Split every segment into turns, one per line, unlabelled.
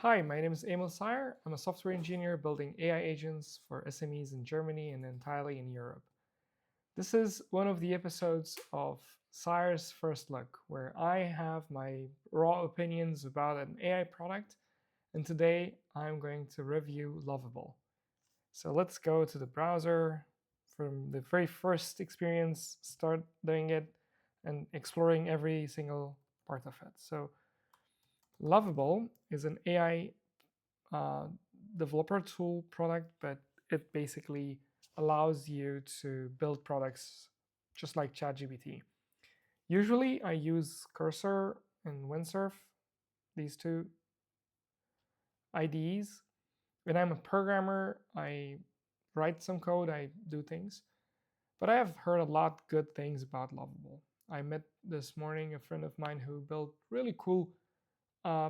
Hi, my name is Aemal Sayer. I'm a software engineer building AI agents for SMEs in Germany and entirely in Europe. This is one of the episodes of Sayer's First Look, where I have my raw opinions about an AI product, and today I'm going to review Lovable. So let's go to the browser from the very first experience, start doing it, and exploring every single part of it. So Lovable is an AI developer tool product, but it basically allows you to build products just like ChatGPT. Usually, I use Cursor and Windsurf, these two IDEs. When I'm a programmer, I write some code, I do things. But I have heard a lot good things about Lovable. I met this morning a friend of mine who built really cool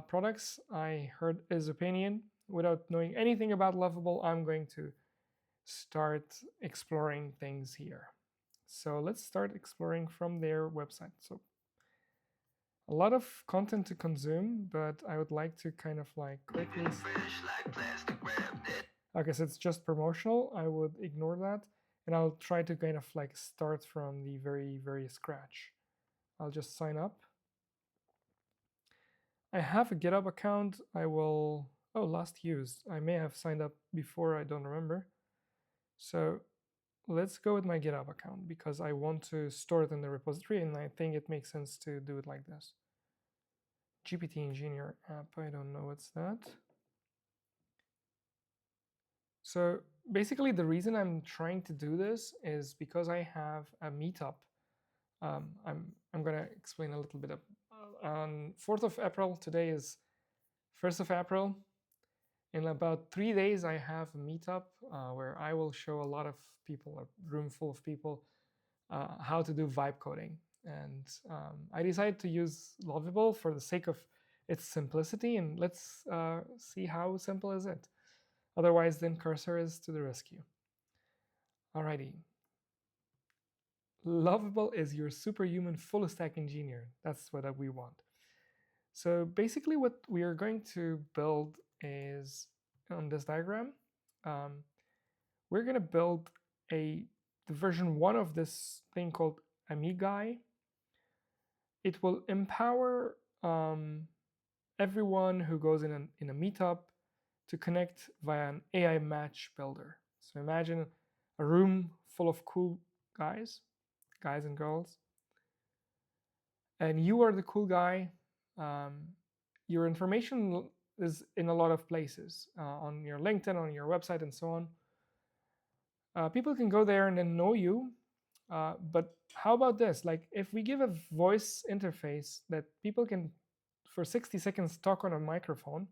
products. I heard his opinion. Without knowing anything about Lovable, I'm going to start exploring things here. So let's start exploring from their website. So a lot of content to consume, but I would like to kind of like quickly. Okay, so it's just promotional. I would ignore that, and I'll try to kind of like start from the very scratch. I'll just sign up. I have a GitHub account. I will. Oh, last used. I may have signed up before. I don't remember. So let's go with my GitHub account because I want to store it in the repository, and I think it makes sense to do it like this. GPT Engineer app. I don't know what's that. So basically, the reason I'm trying to do this is because I have a meetup. I'm going to explain a little bit of, on 4th of April. Today is 1st of April. In about 3 days, I have a meetup where I will show a lot of people, a room full of people, how to do vibe coding. And I decided to use Lovable for the sake of its simplicity, and let's see how simple is it. Otherwise, then Cursor is to the rescue. Alrighty. Lovable is your superhuman full stack engineer. That's what we want. So basically what we are going to build is, on this diagram, we're going to build the version 1 of this thing called Amigai. It will empower everyone who goes in a meetup to connect via an AI match builder. So imagine a room full of cool guys and girls, and you are the cool guy. Your information is in a lot of places, on your LinkedIn, on your website, and so on. People can go there and then know you. But how about this? Like, if we give a voice interface that people can, for 60 seconds, talk on a microphone,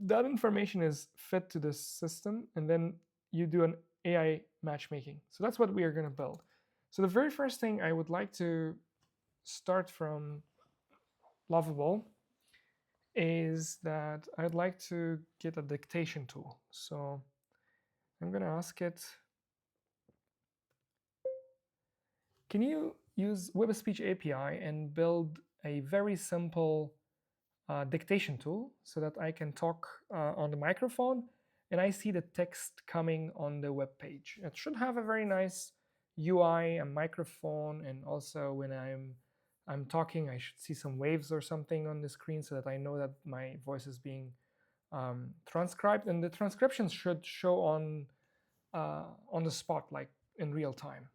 that information is fed to this system, and then you do an AI matchmaking. So that's what we are going to build. So the very first thing I would like to start from Lovable is that I'd like to get a dictation tool. So I'm going to ask it, can you use Web Speech API and build a very simple dictation tool so that I can talk on the microphone and I see the text coming on the web page. It should have a very nice UI, a microphone, and also when I'm talking, I should see some waves or something on the screen so that I know that my voice is being transcribed, and the transcriptions should show on the spot, like in real time.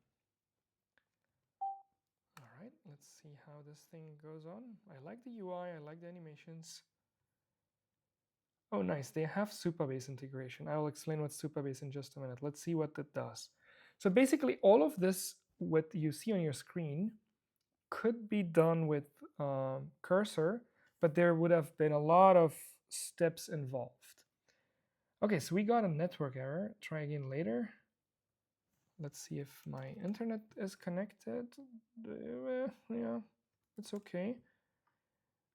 All right, let's see how this thing goes on. I like the UI, I like the animations. Oh, nice. They have Supabase integration. I will explain what Supabase in just a minute. Let's see what it does. So basically, all of this, what you see on your screen, could be done with Cursor, but there would have been a lot of steps involved. Okay, so we got a network error. Try again later. Let's see if my internet is connected. Yeah, it's okay.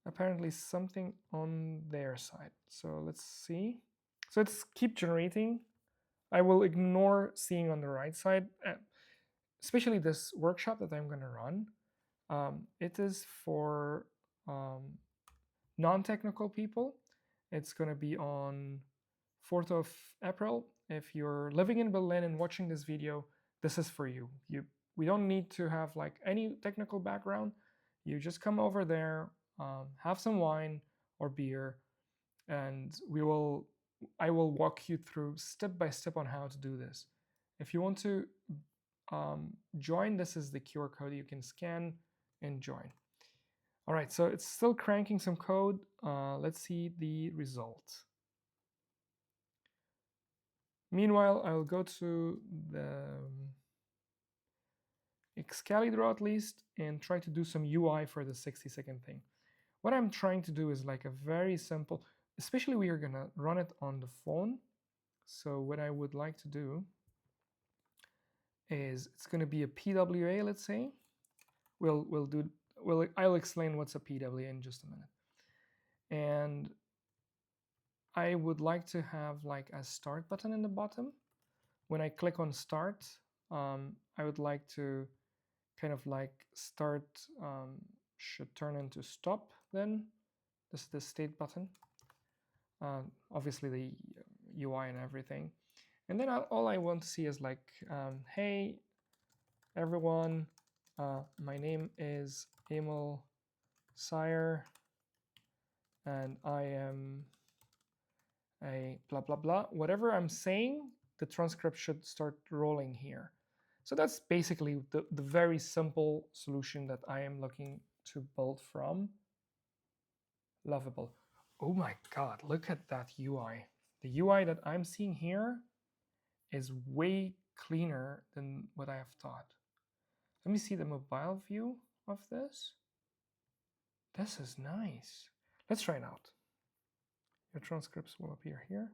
Apparently something on their side. So let's see. So it's keep generating. I will ignore seeing on the right side, especially this workshop that I'm going to run. It is for non-technical people,
It's going to be on 4th of April. If you're living in Berlin and watching this video, this is for you. We don't need to have like any technical background. You just come over there, have some wine or beer, and I will walk you through step by step on how to do this. If you want to join, this is the QR code you can scan and join. All right, so it's still cranking some code. Let's see the result. Meanwhile, I'll go to the Excalibur at least and try to do some UI for the 60-second thing. What I'm trying to do is like a very simple, especially we are gonna run it on the phone. So what I would like to do is it's gonna be a PWA, let's say. I'll explain what's a PWA in just a minute. And I would like to have like a start button in the bottom. When I click on start, I would like to kind of like start should turn into stop then. This is the state button. Obviously the UI and everything. And then all I want to see is like, hey, everyone, my name is Aemal Sayer, and I am a blah, blah, blah. Whatever I'm saying, the transcript should start rolling here. So that's basically the very simple solution that I am looking to build from Lovable. Oh my God, look at that UI. The UI that I'm seeing here is way cleaner than what I have thought. Let me see the mobile view of this. This is nice. Let's try it out. Your transcripts will appear here.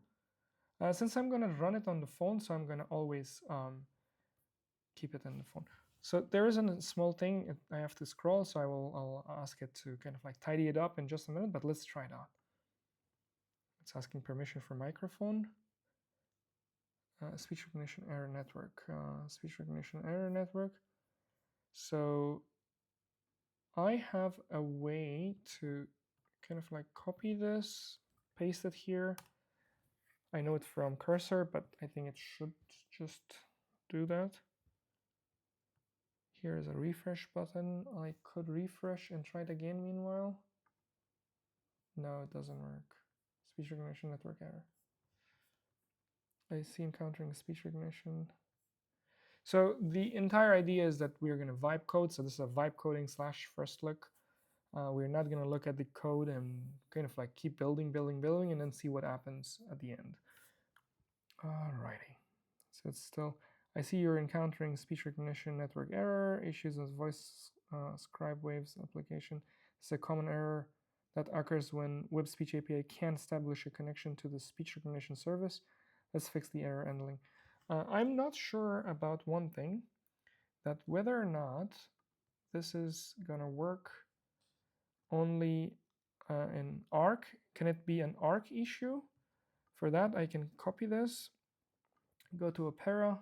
Since I'm going to run it on the phone, so I'm going to always keep it in the phone. So there is a small thing I have to scroll, so I'll ask it to kind of like tidy it up in just a minute, but let's try it out. It's asking permission for microphone. Speech recognition error network. Speech recognition error network. So I have a way to kind of like copy this, paste it here. I know it from cursor, but I think it should just do that. Here is a refresh button. I could refresh and try it again meanwhile. No, it doesn't work. Speech recognition network error. I see encountering speech recognition. So the entire idea is that we're going to vibe code. So this is a vibe coding / first look. We're not going to look at the code and kind of like keep building, and then see what happens at the end. Alrighty. So it's still, I see you're encountering speech recognition network error, issues with voice scribe waves application. It's a common error that occurs when Web Speech API can't establish a connection to the speech recognition service. Let's fix the error handling. I'm not sure about one thing, that whether or not this is gonna work only in ARC. Can it be an ARC issue? For that, I can copy this, go to Opera,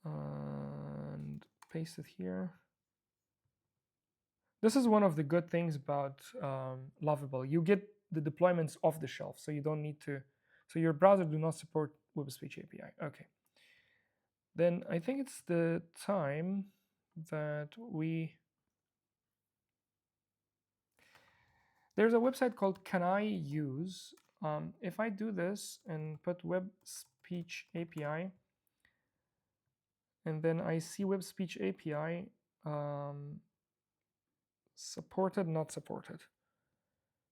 and paste it here. This is one of the good things about Lovable. You get the deployments off the shelf, so you don't need to, so your browser do not support Web Speech API. Okay. Then I think it's the time that there's a website called Can I Use? If I do this and put Web Speech API, and then I see Web Speech API supported, not supported.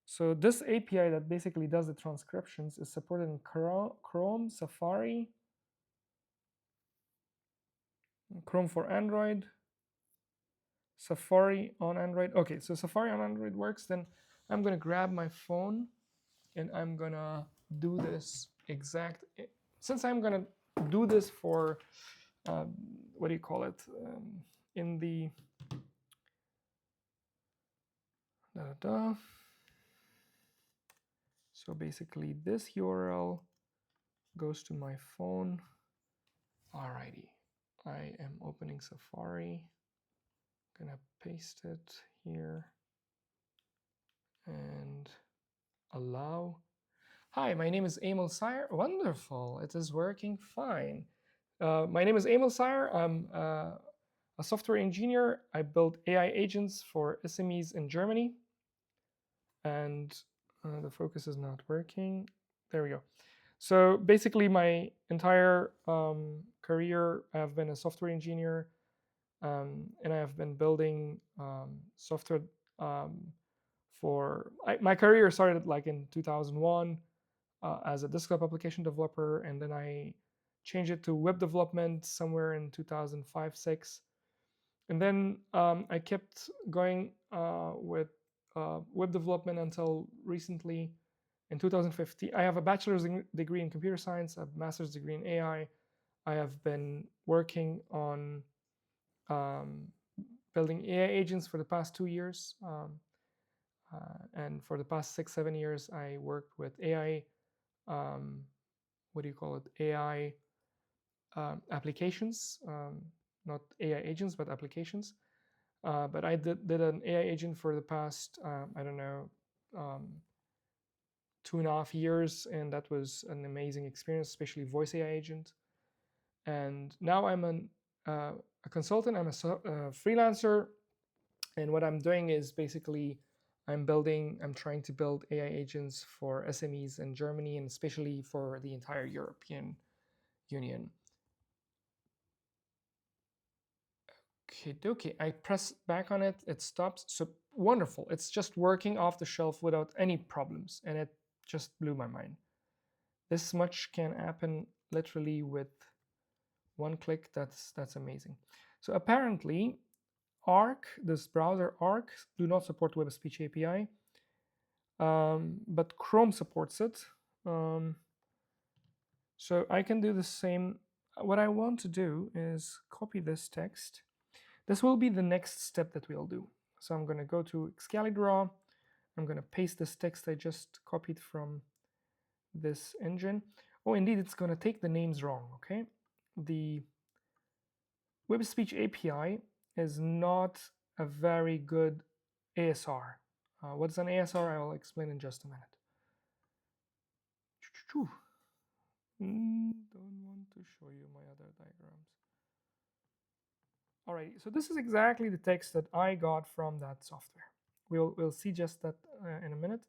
So this API that basically does the transcriptions is supported in Chrome, Safari, Chrome for Android, Safari on Android. Okay, so Safari on Android works. Then I'm going to grab my phone and I'm going to do this exact, since I'm going to do this for, what do you call it, in the, so basically this URL goes to my phone. Alrighty, I am opening Safari. I'm gonna paste it here, and
allow. Hi, my name is Aemal Sayer. Wonderful, it is working fine. My name is Aemal Sayer. I'm a software engineer. I build AI agents for SMEs in Germany. And the focus is not working. There we go. So basically, my entire career, I have been a software engineer, and I have been building software my career started like in 2001 as a desktop application developer, and then I changed it to web development somewhere in 2005, 6. And then I kept going with web development until recently in 2015. I have a bachelor's degree in computer science, a master's degree in AI. I have been working on building AI agents for the past 2 years. And for the past 6, 7 years, I worked with AI, what do you call it? AI applications, not AI agents, but applications. But I did an AI agent for the past, I don't know, 2.5 years, and that was an amazing experience, especially voice AI agent. And now I'm a consultant. I'm a freelancer, and what I'm doing is basically I'm trying to build AI agents for SMEs in Germany, and especially for the entire European Union. Okay, I press back on it, it stops. So wonderful, it's just working off the shelf without any problems, and it just blew my mind. This much can happen literally with one click. That's amazing. So apparently Arc, this browser Arc, do not support Web Speech API, but Chrome supports it. So I can do the same. What I want to do is copy this text. This will be the next step that we'll do. So I'm going to go to Excalidraw. I'm going to paste this text I just copied from this engine. Oh, indeed, it's going to take the names wrong, okay? The Web Speech API is not a very good ASR. What's an ASR? I will explain in just a minute. Don't want to show you my other diagrams. Alrighty, so this is exactly the text that I got from that software. We'll see just that in a minute.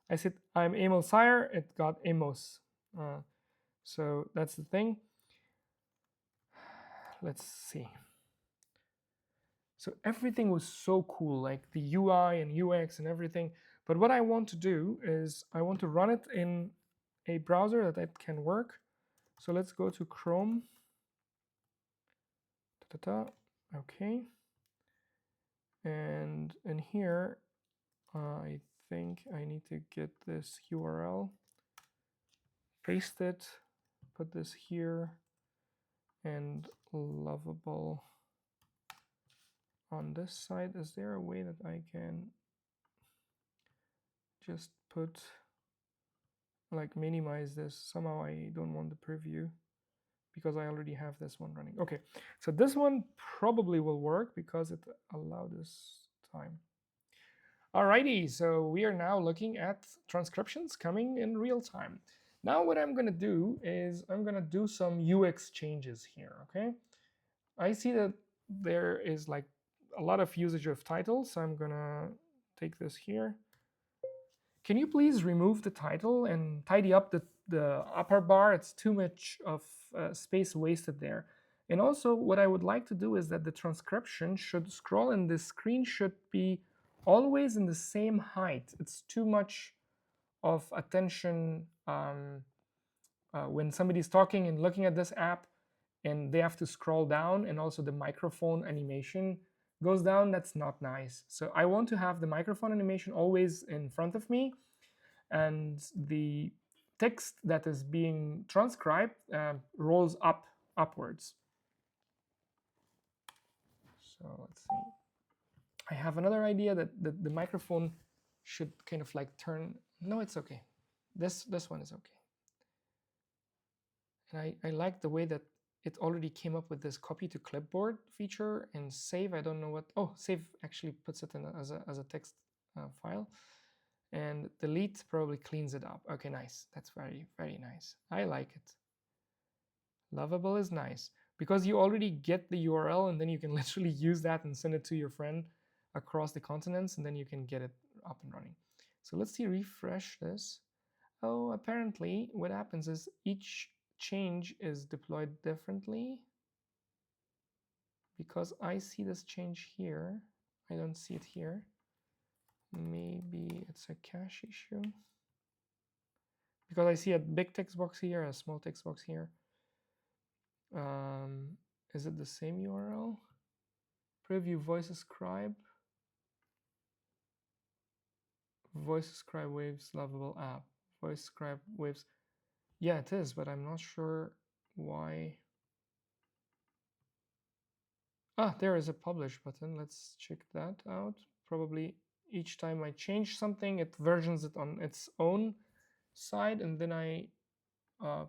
I said I'm Aemal Sayer. It got Amos. So that's the thing. Let's see. So everything was so cool, like the UI and UX and everything. But what I want to do is I want to run it in a browser that it can work. So let's go to Chrome. Okay. And in here, I think I need to get this URL, paste it, put this here, and Lovable on this side. Is there a way that I can just put, like, minimize this? Somehow I don't want the preview because I already have this one running. Okay, so this one probably will work because it allowed this time. Alrighty, so we are now looking at transcriptions coming in real time. Now what I'm going to do is I'm going to do some UX changes here, okay? I see that there is like a lot of usage of titles, so I'm going to take this here. Can you please remove the title and tidy up the upper bar? It's too much of space wasted there. And also what I would like to do is that the transcription should scroll and the screen should be always in the same height. It's too much of attention when somebody's talking and looking at this app and they have to scroll down, and also the microphone animation goes down. That's not nice. So I want to have the microphone animation always in front of me, and the text that is being transcribed rolls upwards. So let's see. I have another idea that the microphone should kind of like turn. No, it's okay. This one is okay. And I like the way that it already came up with this copy to clipboard feature, and save. I don't know what. Oh, save actually puts it in as a text file. And delete probably cleans it up. Okay, nice. That's very, very nice. I like it. Lovable is nice because you already get the URL and then you can literally use that and send it to your friend across the continents, and then you can get it up and running. So let's see, refresh this. Oh, apparently what happens is each change is deployed differently. Because I see this change here, I don't see it here. Maybe it's a cache issue. Because I see a big text box here, a small text box here. Is it the same URL? Preview voice scribe. Voice scribe waves lovable app. Voice scribe waves. Yeah, it is, but I'm not sure why. Ah, there is a publish button. Let's check that out. Probably each time I change something, it versions it on its own side, and then I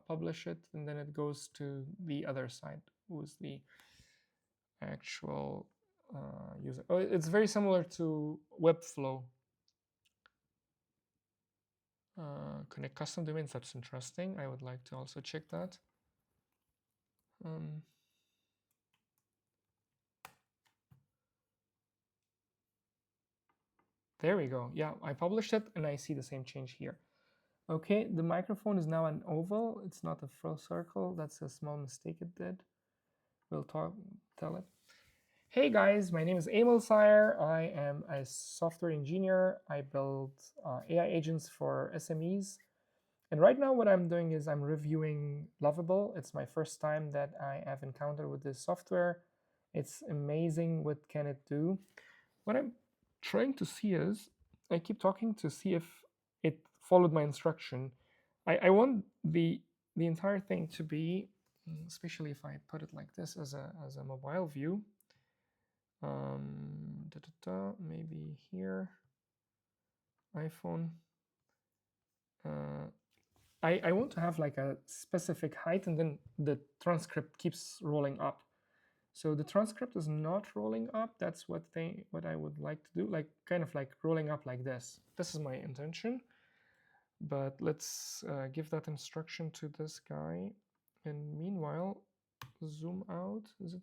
publish it, and then it goes to the other side, who's the actual user. Oh, it's very similar to Webflow. Connect custom domains. That's interesting. I would like to also check that. There we go. Yeah, I published it and I see the same change here. Okay, the microphone is now an oval. It's not a full circle. That's a small mistake it did. We'll tell it. Hey guys, my name is Aemal Sayer. I am a software engineer. I build AI agents for SMEs. And right now what I'm doing is I'm reviewing Lovable. It's my first time that I have encountered with this software. It's amazing what can it do. What I'm trying to see is, I keep talking to see if it followed my instruction. I want the entire thing to be, especially if I put it like this as a mobile view. Maybe here, iPhone. I want to have like a specific height, and then the transcript keeps rolling up. So the transcript is not rolling up. That's what I would like to do, like kind of like rolling up like this. This is my intention. But let's give that instruction to this guy. And meanwhile, zoom out. Is it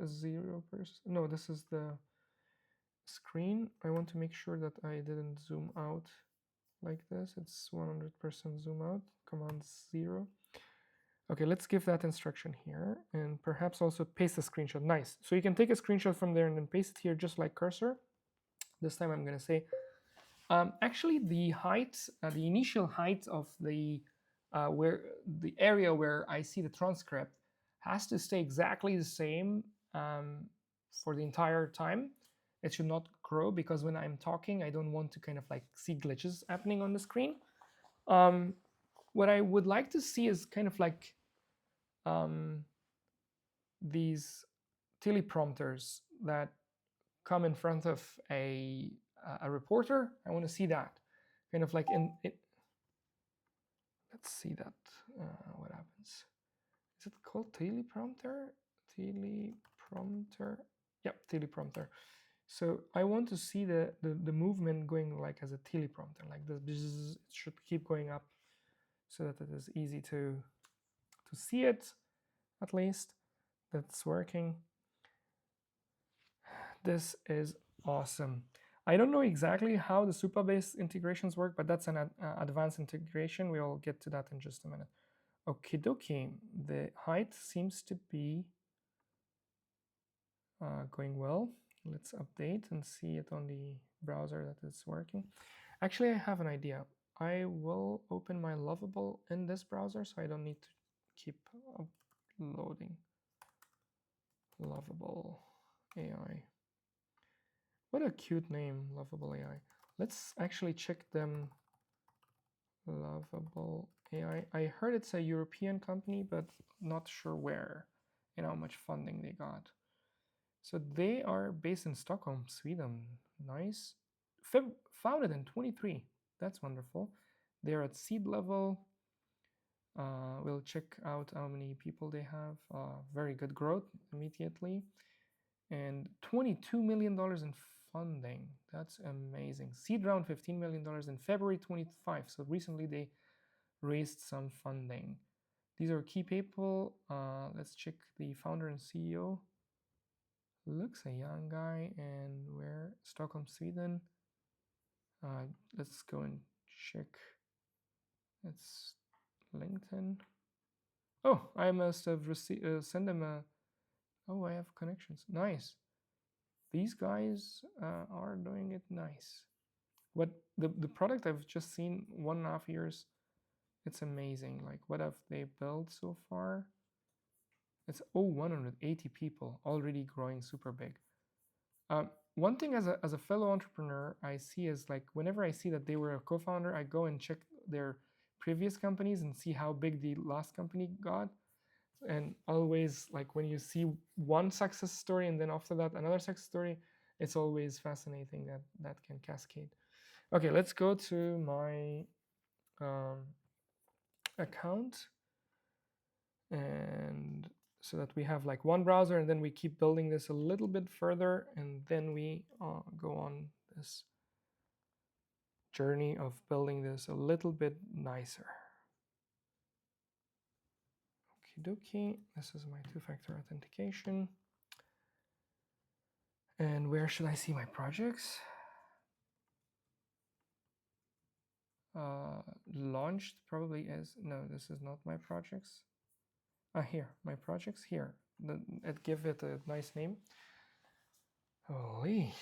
a 0%? No, this is the screen. I want to make sure that I didn't zoom out like this. It's 100% zoom out. Command 0. Okay, let's give that instruction here, and perhaps also paste a screenshot. Nice. So you can take a screenshot from there and then paste it here, just like cursor. This time I'm going to say, actually the height, the initial height of the area where I see the transcript has to stay exactly the same for the entire time. It should not grow, because when I'm talking, I don't want to kind of like see glitches happening on the screen. What I would like to see is kind of like these teleprompters that come in front of a reporter. I want to see that kind of like in it. Let's see that. What happens? Is it called teleprompter? Teleprompter. Yep, teleprompter. So I want to see the movement going like as a teleprompter, like this. It should keep going up so that it is easy to see it. At least that's working. This is awesome. I don't know exactly how the Supabase integrations work, but that's an advanced integration. We'll get to that in just a minute. Okie dokie. The height seems to be going well. Let's update and see it on the browser that it's working. Actually, I have an idea. I will open my Lovable in this browser, so I don't need to keep uploading. Lovable AI. What a cute name, Lovable AI. Let's actually check them. Lovable AI. I heard it's a European company, but not sure where and how much funding they got. So they are based in Stockholm, Sweden. Nice. Founded in 23. That's wonderful. They're at seed level. We'll check out how many people they have. Very good growth immediately. And $22 million in
funding. That's amazing. Seed round, $15 million in February 25. So recently they raised some funding. These are key people. Let's check the founder and CEO. Looks a young guy, and where? Stockholm, Sweden. Let's go and check. It's LinkedIn. Oh, I must have sent them a. Oh, I have connections. Nice. These guys are doing it nice. What the product I've just seen 1.5 years, it's amazing. Like what have they built so far? It's 180 people already growing super big. One thing as a fellow entrepreneur I see is like whenever I see that they were a co-founder, I go and check their previous companies and see how big the last company got. And always like when you see one success story and then after that another success story, it's always fascinating that can cascade. Okay, let's go to my account, and so that we have like one browser, and then we keep building this a little bit further, and then we go on this journey of building this a little bit nicer. Okie dokie, this is my two-factor authentication. And where should I see my projects? Launched probably is, no, this is not my projects. Here, my projects here. Give it a nice name. Holy,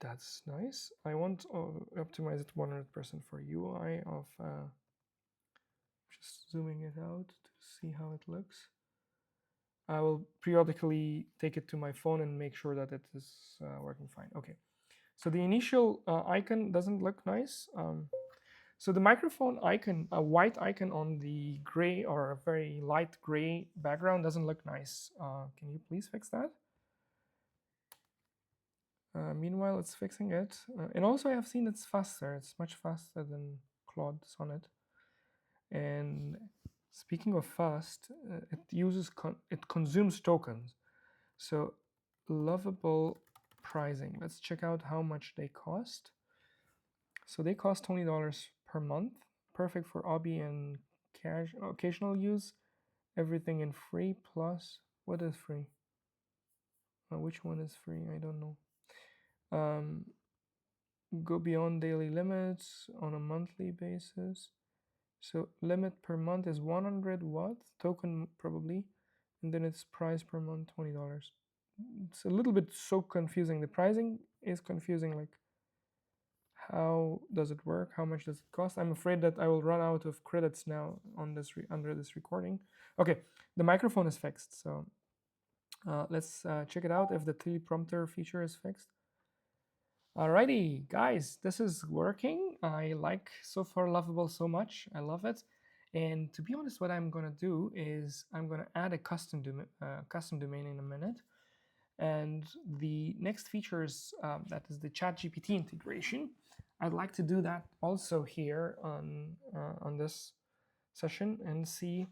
that's nice. I want to optimize it 100% for UI of, just zooming it out to see how it looks. I will periodically take it to my phone and make sure that it is working fine. Okay, so the initial icon doesn't look nice. So the microphone icon, a white icon on the gray or a very light gray background doesn't look nice. Can you please fix that? Meanwhile, it's fixing it. And also I have seen it's faster. It's much faster than Claude Sonnet. And speaking of fast, it consumes tokens. So Lovable pricing. Let's check out how much they cost. So they cost $20 per month, perfect for hobby and occasional use. Everything in free plus, what is free? Which one is free? I don't know. Go beyond daily limits on a monthly basis. So limit per month is 100 what? Token probably. And then it's price per month, $20. It's a little bit so confusing. The pricing is confusing, like how does it work? How much does it cost? I'm afraid that I will run out of credits now on this under this recording. Okay, the microphone is fixed, so let's check it out if the teleprompter feature is fixed. Alrighty, guys, this is working. I like so far Lovable so much. I love it. And to be honest, what I'm gonna do is I'm gonna add a custom domain in a minute. And the next features, that is the ChatGPT integration. I'd like to do that also here on this session and see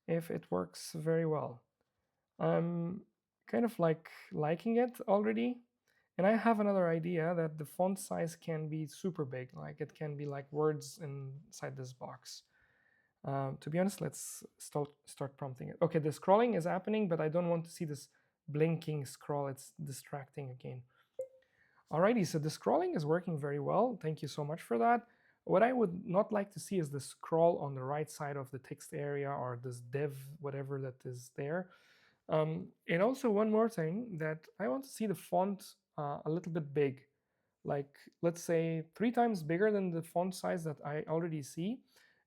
if it works very well. I'm kind of like liking it already. And I have another idea that the font size can be super big, like it can be like words inside this box. To be honest, let's start prompting it. Okay, the scrolling is happening, but I don't want to see this blinking scroll. It's distracting again. Alrighty, so the scrolling is working very well. Thank you so much for that. What I would not like to see is the scroll on the right side of the text area or this div, whatever that is there. And also one more thing, that I want to see the font a little bit big, like let's say 3 times bigger than the font size that I already see.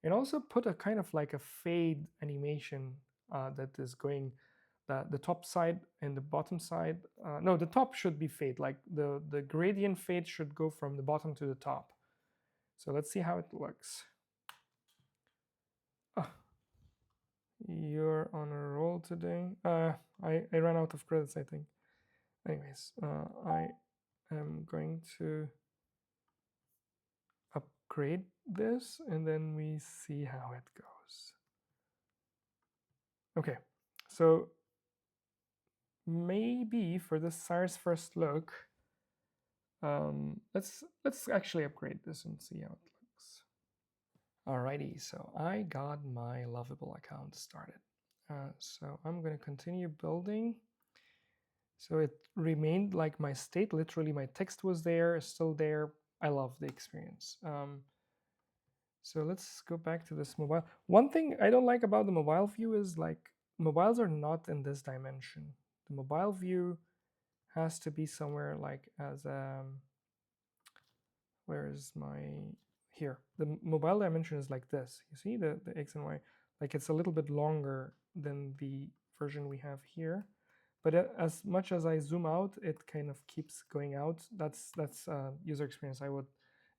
And also put a kind of like a fade animation that is going the top side and the bottom side. No, the top should be fade, like the gradient fade should go from the bottom to the top. So let's see how it looks. You're on a roll today. I ran out of credits, I think. Anyways, I am going to upgrade this and then we see how it goes. Okay, so maybe for the Sayer's first look,
Let's actually upgrade this and see how it looks. Alrighty, so I got my Lovable account started. So I'm going to continue building. So it remained like my state. Literally, my text was there, still there. I love the experience. So let's go back to this mobile. One thing I don't like about the mobile view is like mobiles are not in this dimension. The mobile view has to be somewhere like as where is my here? The mobile dimension is like this. You see the X and Y, like it's a little bit longer than the version we have here. But as much as I zoom out, it kind of keeps going out. That's user experience. I would,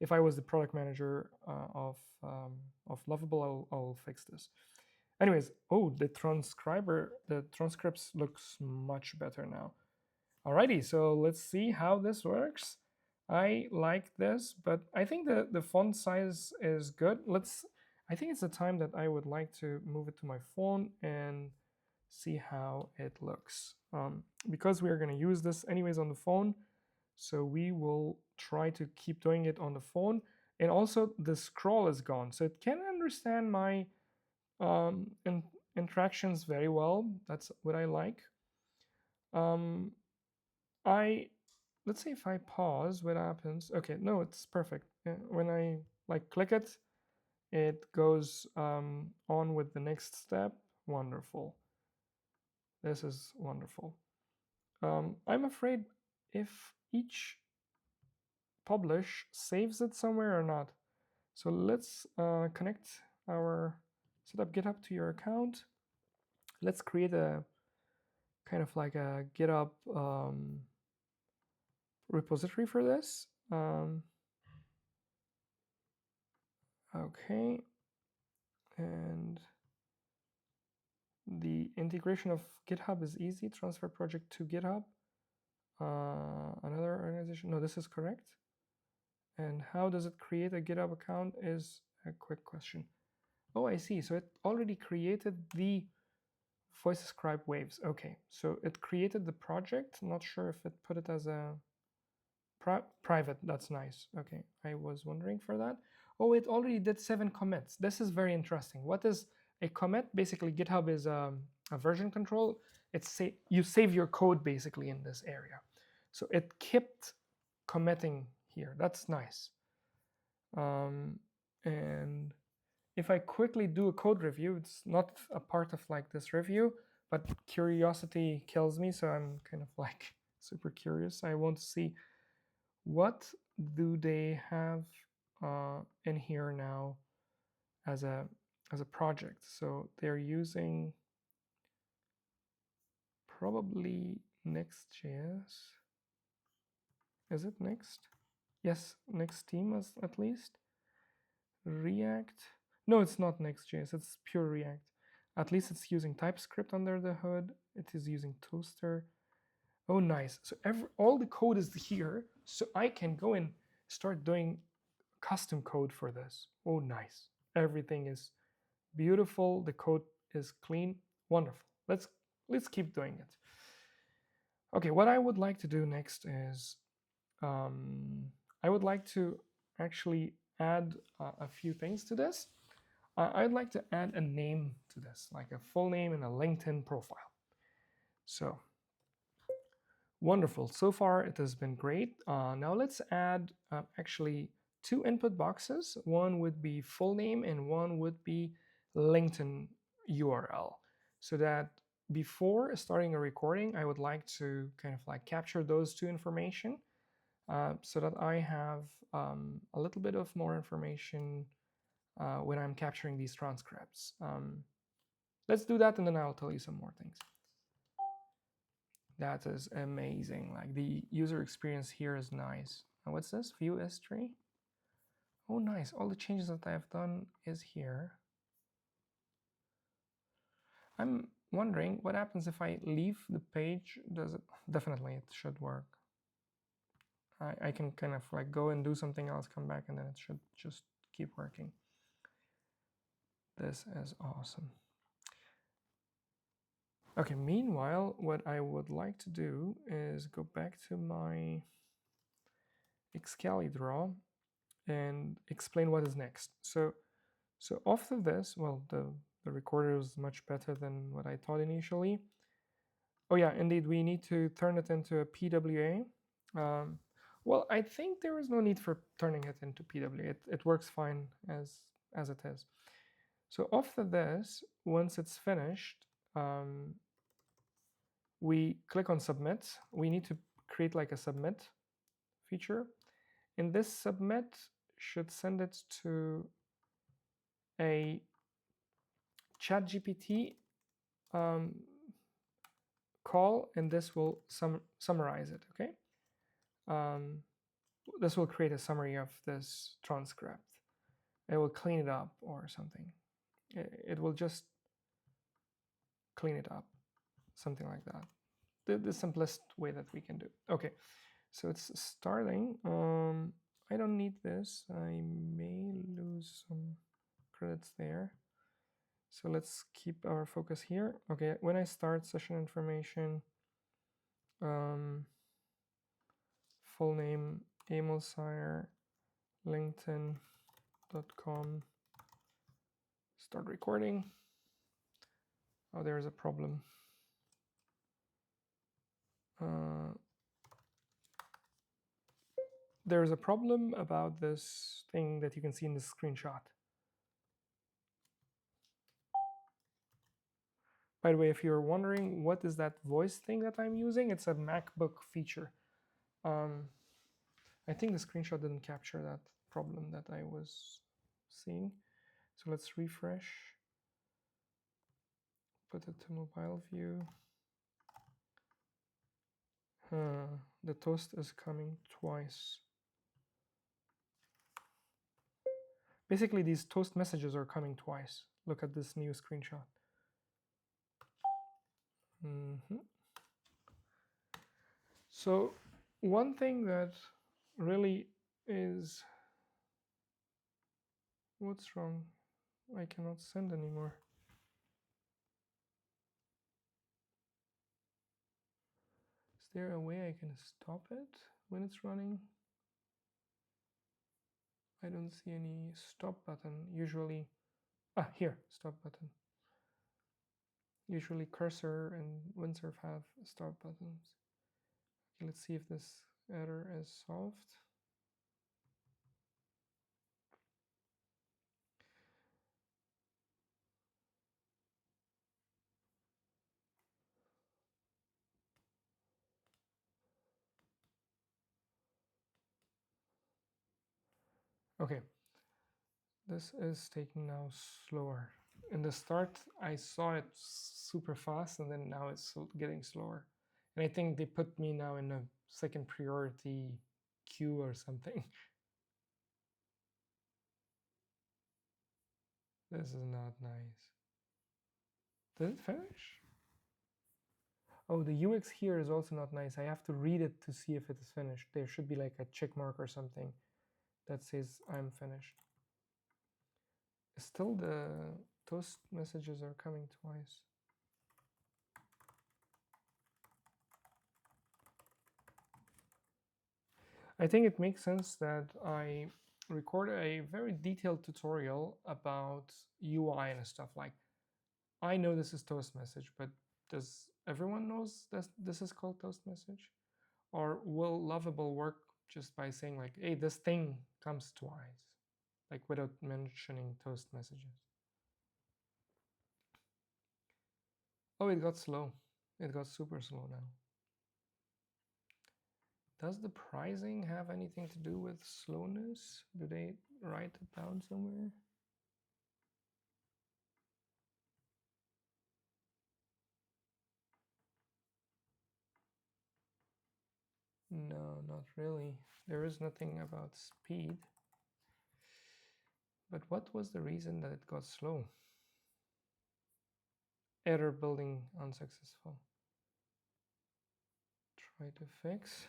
if I was the product manager of Lovable, I'll fix this. Anyways, oh, the transcripts looks much better now. Alrighty, so let's see how this works. I like this, but I think the font size is good. I think it's the time that I would like to move it to my phone and see how it looks. Because we are going to use this anyways on the phone, so we will try to keep doing it on the phone. And also the scroll is gone, so it can understand my interactions very well. That's what I like. Let's see if I pause, what happens? Okay, no, it's perfect. When I like click it, it goes on with the next step. Wonderful. This is wonderful. I'm afraid if each publish saves it somewhere or not. So let's connect our set up GitHub to your account. Let's create a kind of like a GitHub repository for this. Okay, and the integration of GitHub is easy. Transfer project to GitHub. Another organization. No, this is correct. And how does it create a GitHub account is a quick question. Oh, I see. So it already created the voice scribe waves. Okay, so it created the project. Not sure if it put it as a private. That's nice. Okay, I was wondering for that. Oh, it already did 7 commits. This is very interesting. What is a commit? Basically, GitHub is a version control. You save your code basically in this area. So it kept committing here. That's nice. And if I quickly do a code review, it's not a part of like this review, but curiosity kills me. So I'm kind of like super curious. I want to see what do they have in here now as a project. So they're using probably Next.js. Is it Next? Yes, Next team at least. React. No, it's not Next.js. It's pure React. At least it's using TypeScript under the hood. It is using Toaster. Oh, nice. So all the code is here. So I can go and start doing custom code for this. Oh, nice. Everything is beautiful. The code is clean. Wonderful. Let's keep doing it. Okay, what I would like to do next is I would like to actually add a few things to this. I'd like to add a name to this, like a full name and a LinkedIn profile. So wonderful. So far, it has been great. Now let's add actually 2 input boxes. One would be full name and one would be LinkedIn URL. So that before starting a recording, I would like to kind of like capture those 2 information so that I have a little bit of more information when I'm capturing these transcripts. Let's do that and then I'll tell you some more things. That is amazing. Like the user experience here is nice. And what's this? View history. Oh, nice. All the changes that I've done is here. I'm wondering what happens if I leave the page. Does it? Definitely, it should work. I can kind of like go and do something else, come back, and then it should just keep working. This is awesome. Okay, meanwhile, what I would like to do is go back to my Excali draw and explain what is next. So after this, well, the recorder is much better than what I thought initially. Oh yeah, indeed, we need to turn it into a PWA. Well, I think there is no need for turning it into PWA. It works fine as it is. So after this, once it's finished, we click on submit. We need to create like a submit feature. And this submit should send it to a ChatGPT call, and this will summarize it, okay? This will create a summary of this transcript. It will clean it up or something. It will just clean it up, something like that. The simplest way that we can do. Okay, so it's starting. I don't need this. I may lose some credits there. So let's keep our focus here. Okay, when I start session information, full name, Aemal Sayer, linkedin.com, start recording. Oh, there's a problem. There's a problem about this thing that you can see in this screenshot. By the way, if you're wondering what is that voice thing that I'm using, it's a MacBook feature. I think the screenshot didn't capture that problem that I was seeing. So let's refresh. Put it to mobile view. The toast is coming twice. Basically, these toast messages are coming twice. Look at this new screenshot. So one thing that really is, what's wrong? I cannot send anymore. Is there a way I can stop it when it's running? I don't see any stop button. Usually, here, stop button. Usually cursor and windsurf have stop buttons. Okay, let's see if this error is solved. Okay, this is taking now slower. In the start, I saw it super fast, and then now it's getting slower. And I think they put me now in a second priority queue or something. This is not nice. Did it finish? Oh, the UX here is also not nice. I have to read it to see if it is finished. There should be like a check mark or something that says I'm finished. Still, the toast messages are coming twice. I think it makes sense that I record a very detailed tutorial about UI and stuff. Like, I know this is toast message, but does everyone knows that this is called toast message? Or will Lovable work just by saying like, hey, this thing comes twice, like without mentioning toast messages? Oh, it got slow. It got super slow now. Does the pricing have anything to do with slowness? Do they write it down somewhere? No, not really. There is nothing about speed. But what was the reason that it got slow? Error building unsuccessful. Try to fix.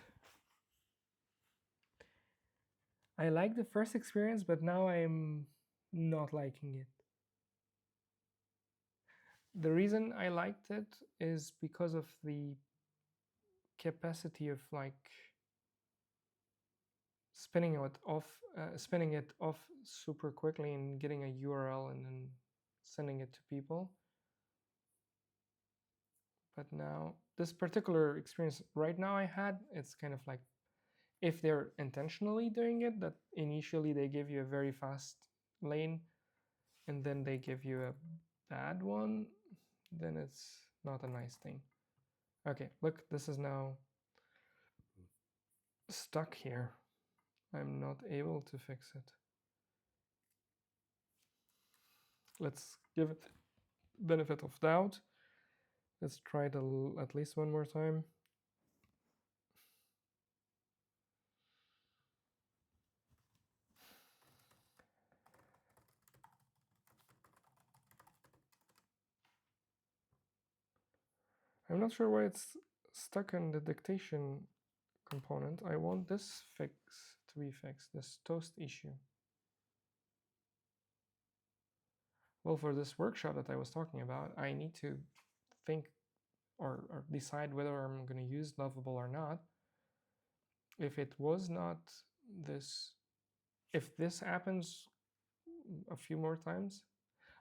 I like the first experience, but now I'm not liking it. The reason I liked it is because of the capacity of like
spinning it off super quickly and getting a URL and then sending it to people. But now this particular experience right now I had, it's kind of like, if they're intentionally doing it, that initially they give you a very fast lane and then they give you a bad one, then it's not a nice thing. Okay, look, this is now stuck here. I'm not able to fix it. Let's give it benefit of doubt. Let's try it at least one more time. I'm not sure why it's stuck in the dictation component. I want this fix to be fixed, this toast issue. Well, for this workshop that I was talking about, I need to think or decide whether I'm going to use Lovable or not. If it was not this, if this happens a few more times,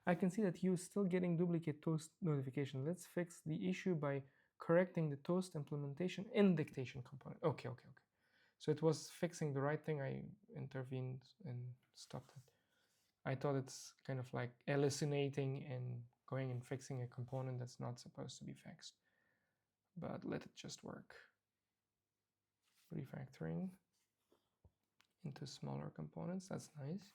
I can see that you're still getting duplicate toast notification. Let's fix the issue by correcting the toast implementation in dictation component. Okay. So it was fixing the right thing. I intervened and stopped it. I thought it's kind of like hallucinating and going and fixing a component that's not supposed to be fixed. But let it just work. Refactoring into smaller components, that's nice.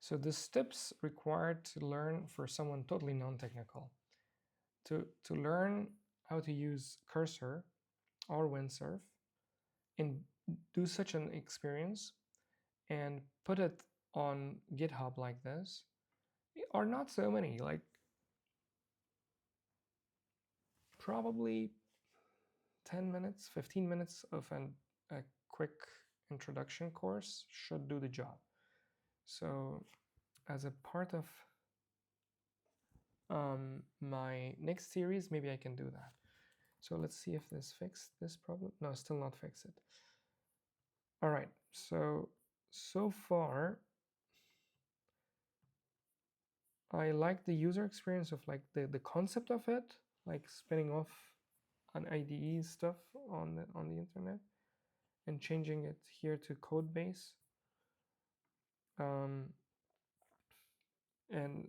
So the steps required to learn for someone totally non-technical. To learn how to use cursor or windsurf and do such an experience and put it on GitHub like this are not so many, like probably 10 minutes, 15 minutes of a quick introduction course should do the job. So as a part of my next series, maybe I can do that. So let's see if this fixed this problem. No, still not fix it. All right, so far I like the user experience of like the concept of it, like spinning off an IDE stuff on the internet and changing it here to code base, and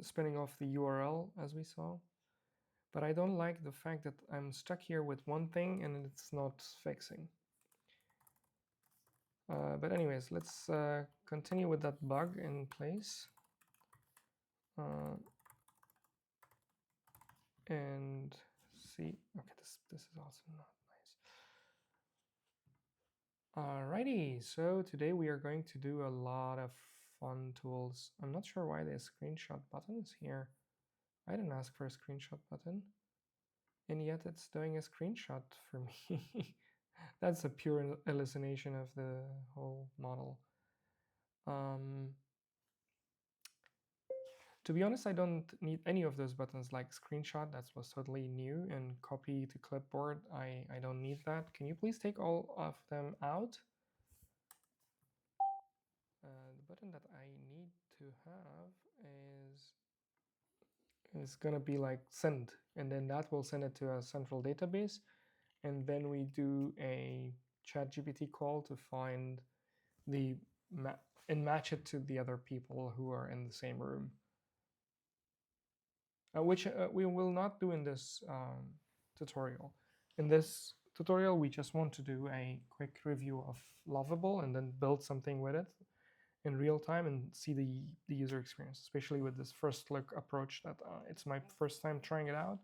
spinning off the URL as we saw. But I don't like the fact that I'm stuck here with one thing and it's not fixing. But anyways, let's continue with that bug in place. And see, okay, this is also not nice. Alrighty, so today we are going to do a lot of fun tools. I'm not sure why the screenshot button is here. I didn't ask for a screenshot button, and yet it's doing a screenshot for me. That's a pure hallucination of the whole model. To be honest, I don't need any of those buttons like screenshot. That was totally new, and copy to clipboard. I don't need that. Can you please take all of them out? The button that I need to have is gonna be like send, and then that will send it to a central database, and then we do a ChatGPT call to find the and match it to the other people who are in the same room. Which we will not do in this tutorial. In this tutorial, we just want to do a quick review of Lovable and then build something with it in real time and see the user experience, especially with this first look approach that it's my first time trying it out,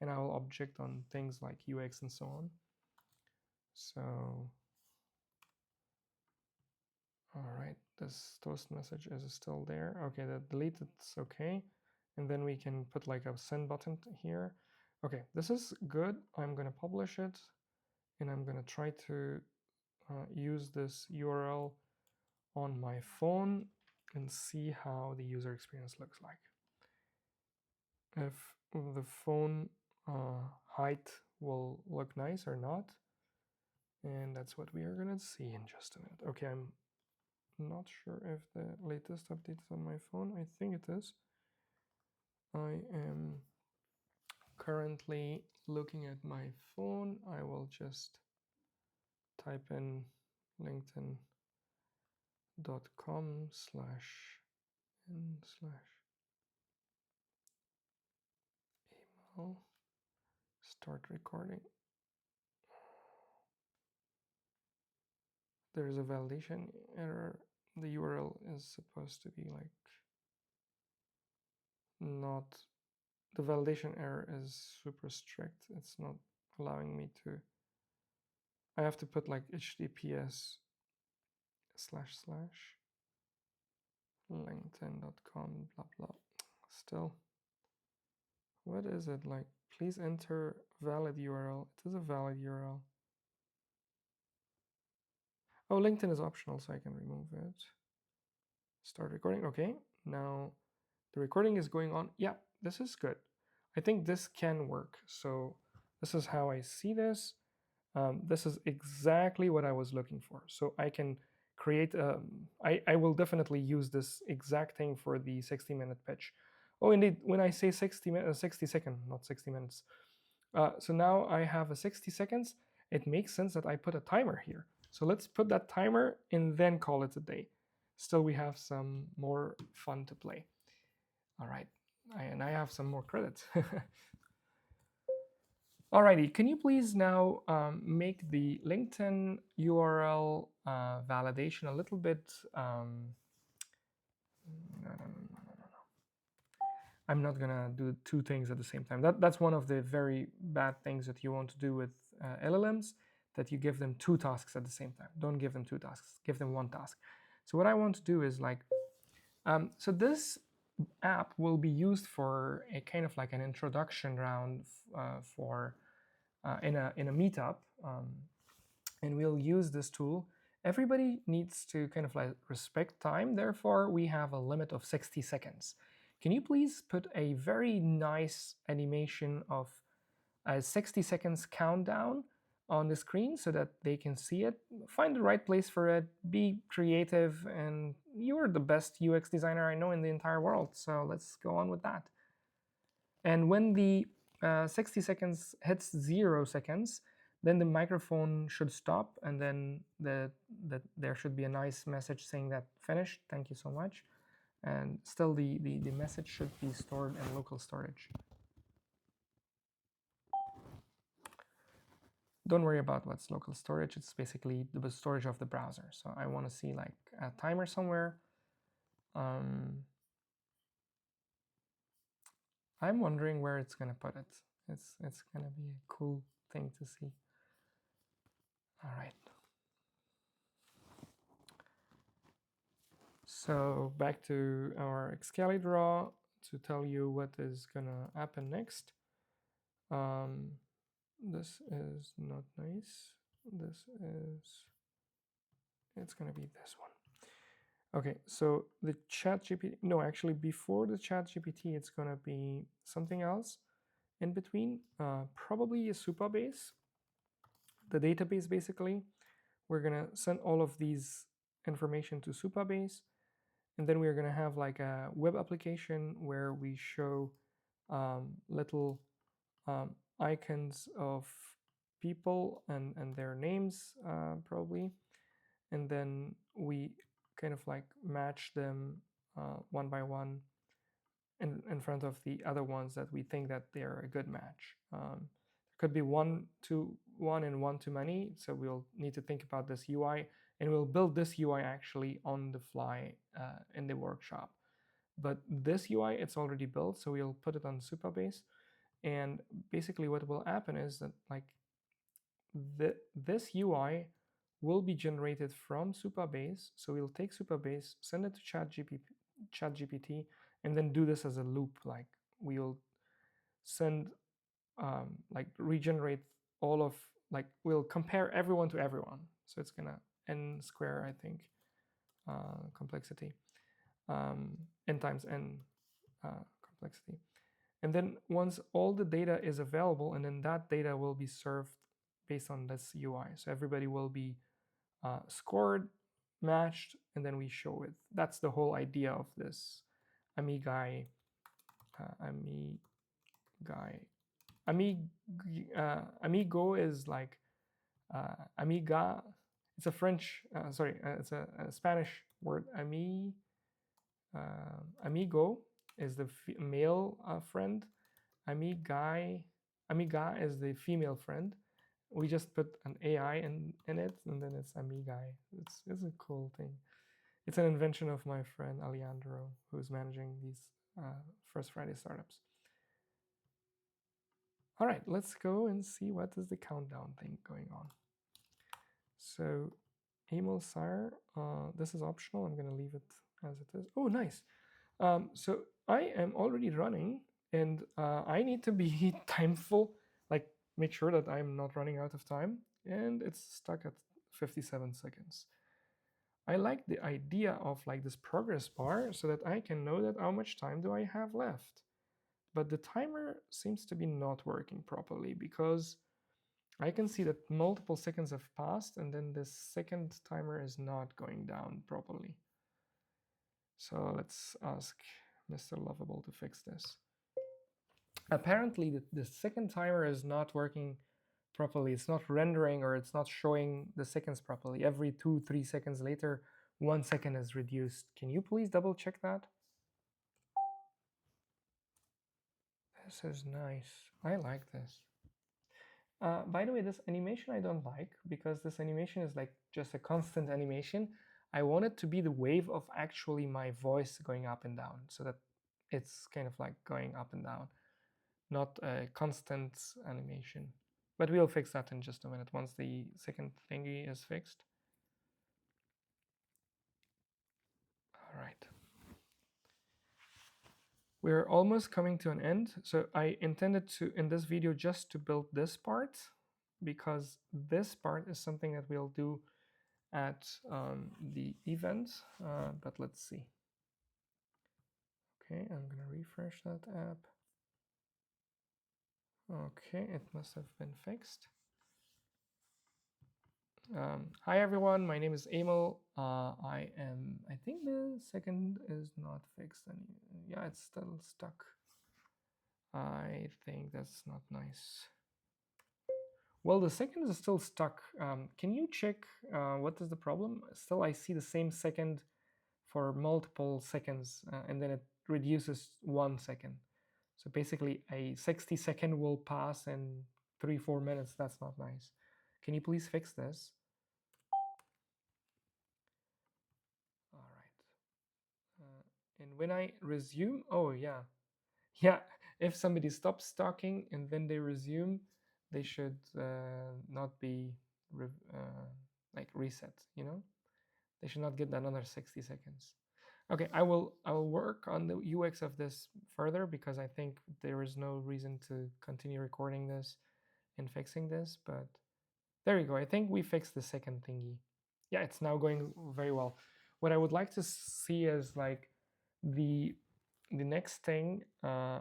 and I will object on things like UX and so on. So, all right, this toast message is still there. Okay, that deleted, it's okay. And then we can put like a send button here. Okay, this is good. I'm gonna publish it, and I'm gonna try to use this URL on my phone and see how the user experience looks like. If the phone
height will look nice or not. And that's what we are gonna see in just a minute. Okay, I'm not sure if the latest update is on my phone. I think it is. I am currently looking at my phone. I will just type in linkedin.com/n/Aemal. Start recording. There's a validation error. The URL is supposed to be like not, the validation error is super strict. It's not allowing me to, I have to put like https / linkedin.com blah blah. Still, what is it like? Please enter valid URL. It is a valid URL. Oh, LinkedIn is optional, so I can remove it. Start recording. Okay, now the recording is going on. Yeah, this is good. I think this can work. So this is how I see this. This is exactly what I was looking for. So I can create, I will definitely use this exact thing for the 60-minute pitch. Oh, indeed, when I say 60 seconds, not 60 minutes. So now I have a 60 seconds. It makes sense that I put a timer here. So let's put that timer and then call it a day. Still, we have some more fun to play. All right, and I have some more credits. Alrighty, can you please now make the LinkedIn URL validation a little bit? No. I'm not gonna do two things at the same time. That's one of the very bad things that you want to do with LLMs, that you give them two tasks at the same time. Don't give them two tasks, give them one task. So what I want to do is like, so this app will be used for a kind of like an introduction round for in a meetup, and we'll use this tool. Everybody needs to kind of like respect time. Therefore, we have a limit of 60 seconds. Can you please put a very nice animation of a 60 seconds countdown on the screen so that they can see it? Find the right place for it, be creative, and you're the best UX designer I know in the entire world. So let's go on with that. And when the 60 seconds hits 0 seconds, then the microphone should stop, and then there should be a nice message saying that finished, thank you so much. And still the message should be stored in local storage. Don't worry about what's local storage. It's basically the storage of the browser. So I want to see like a timer somewhere. I'm wondering where it's going to put it. It's going to be a cool thing to see. All right. So back to our Excalidraw to tell you what is gonna happen next. This is not nice. It's gonna be this one. Okay, so the ChatGPT, no, actually before the ChatGPT, it's gonna be something else in between, probably a Supabase, the database basically. We're gonna send all of these information to Supabase. And then we're going to have like a web application where we show little icons of people and their names probably. And then we kind of like match them one by one in front of the other ones that we think that they're a good match. Could be one too many, so we'll need to think about this UI, and we'll build this UI actually on the fly in the workshop. But this UI, it's already built, so we'll put it on Supabase, and basically what will happen is that like this UI will be generated from Supabase. So we'll take Supabase, send it to ChatGPT, and then do this as a loop. Like we'll send like regenerate all of, like we'll compare everyone to everyone. So it's gonna n square, I think, complexity, n times n complexity. And then once all the data is available, and then that data will be served based on this UI. So everybody will be scored, matched, and then we show it. That's the whole idea of this Amigai, Amigo is like Amiga. It's a French, it's a Spanish word. Amigo is the male friend. Amiga is the female friend. We just put an AI in it, and then it's Amigai. It's a cool thing. It's an invention of my friend Alejandro, who's managing these First Friday startups. All right, let's go and see what is the countdown thing going on. So Aemal Sayer, this is optional. I'm going to leave it as it is. Oh, nice. So I am already running, and I need to be timeful, like make sure that I'm not running out of time, and it's stuck at 57 seconds. I like the idea of like this progress bar so that I can know that how much time do I have left. But the timer seems to be not working properly because I can see that multiple seconds have passed and then the second timer is not going down properly. So let's ask Mr. Lovable to fix this. Apparently the second timer is not working properly. It's not rendering, or it's not showing the seconds properly. Every 2-3 seconds later, 1 second is reduced. Can you please double check that? This is nice. I like this. By the way, this animation I don't like, because this animation is like just a constant animation. I want it to be the wave of actually my voice going up and down, so that it's kind of like going up and down, not a constant animation. But we'll fix that in just a minute once the second thingy is fixed. All right. We're almost coming to an end. So I intended to, in this video, just to build this part, because this part is something that we'll do at the event, but let's see. Okay, I'm gonna refresh that app. Okay, it must have been fixed. Hi everyone, my name is Aemal. I think the second is not fixed. Yeah, it's still stuck. I think that's not nice. Well, the second is still stuck. Can you check what is the problem? Still, I see the same second for multiple seconds, and then it reduces 1 second. So basically, a 60-second will pass in 3-4 minutes. That's not nice. Can you please fix this? All right. And when I resume, oh yeah, if somebody stops talking and then they resume, they should not be like reset, you know? They should not get another 60 seconds. Okay, I will work on the UX of this further, because I think there is no reason to continue recording this and fixing this, but there you go. I think we fixed the second thingy. Yeah, it's now going very well. What I would like to see is like the next thing,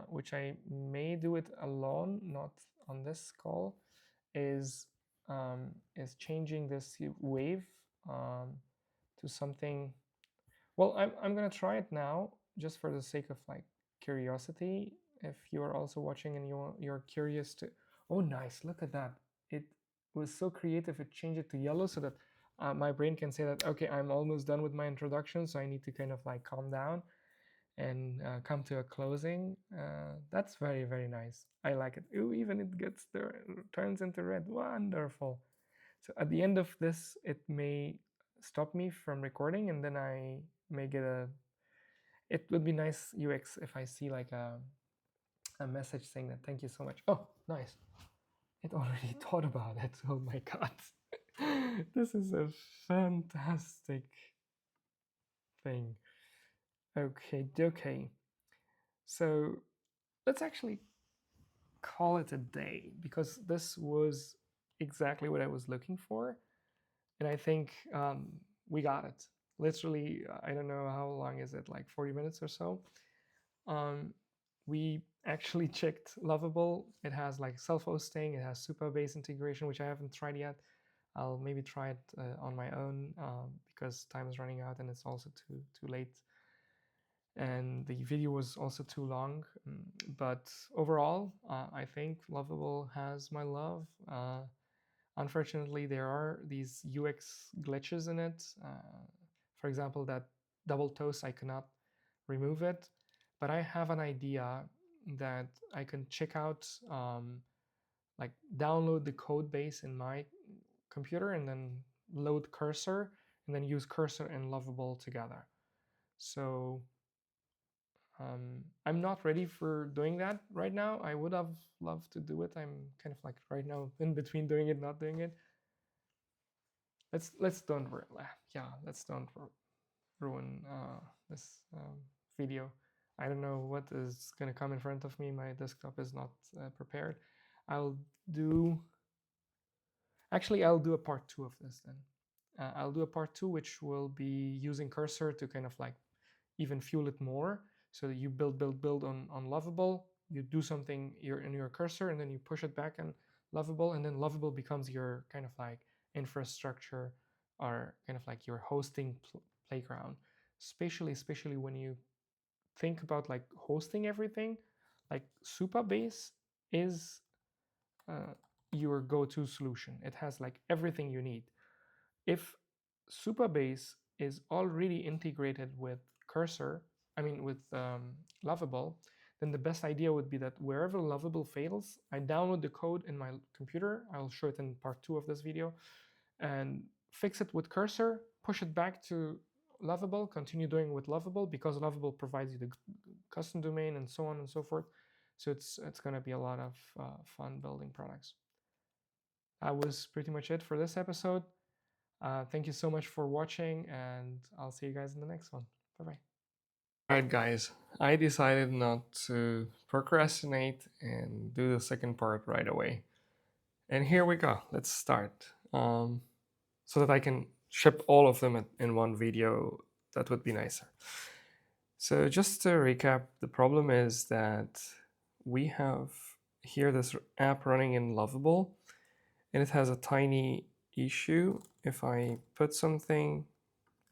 which I may do it alone, not on this call, is changing this wave to something. Well, I'm gonna try it now just for the sake of like curiosity. If you are also watching and you're curious to, oh nice, look at that! It was so creative. It changed it to yellow so that my brain can say that, okay, I'm almost done with my introduction, so I need to kind of like calm down and come to a closing. That's very, very nice. I like it. Ooh, even it gets there, turns into red. Wonderful. So at the end of this, it may stop me from recording, and then I may get a. It would be nice UX if I see like a message saying that thank you so much. Oh, nice. It already thought about it. Oh my god. This is a fantastic thing. Okay. So let's actually call it a day, because this was exactly what I was looking for. And I think we got it. Literally, I don't know how long is it, like 40 minutes or so. We actually checked Lovable. It has like self-hosting, it has Supabase integration, which I haven't tried yet. I'll maybe try it on my own because time is running out and it's also too late. And the video was also too long. But overall, I think Lovable has my love. Unfortunately, there are these UX glitches in it. For example, that double toast, I cannot remove it. But I have an idea that I can check out, like download the code base in my computer and then load cursor and then use cursor and Lovable together. So I'm not ready for doing that right now. I would have loved to do it. I'm kind of like right now in between doing it, not doing it. Let's don't let's don't ruin this video. I don't know what is gonna come in front of me. My desktop is not prepared. I'll do I'll do a part 2 of this then. I'll do a part 2 which will be using cursor to kind of like even fuel it more. So that you build on Lovable, you do something in your cursor, and then you push it back on Lovable, and then Lovable becomes your kind of like infrastructure or kind of like your hosting playground. Especially when you think about like hosting everything, like Supabase is your go-to solution. It has like everything you need. If Supabase is already integrated with Cursor, with Lovable, then the best idea would be that wherever Lovable fails, I download the code in my computer. I'll show it in part 2 of this video, and fix it with Cursor, push it back to Lovable, continue doing with Lovable because Lovable provides you the custom domain and so on and so forth. So it's going to be a lot of fun building products. That was pretty much it for this episode. Thank you so much for watching, and I'll see you guys in the next one. Bye-bye. Alright guys, I decided not to procrastinate and do the second part right away. And here we go. Let's start. So that I can ship all of them in one video, that would be nicer. So just to recap, the problem is that we have here this app running in Lovable, and it has a tiny issue. If I put something,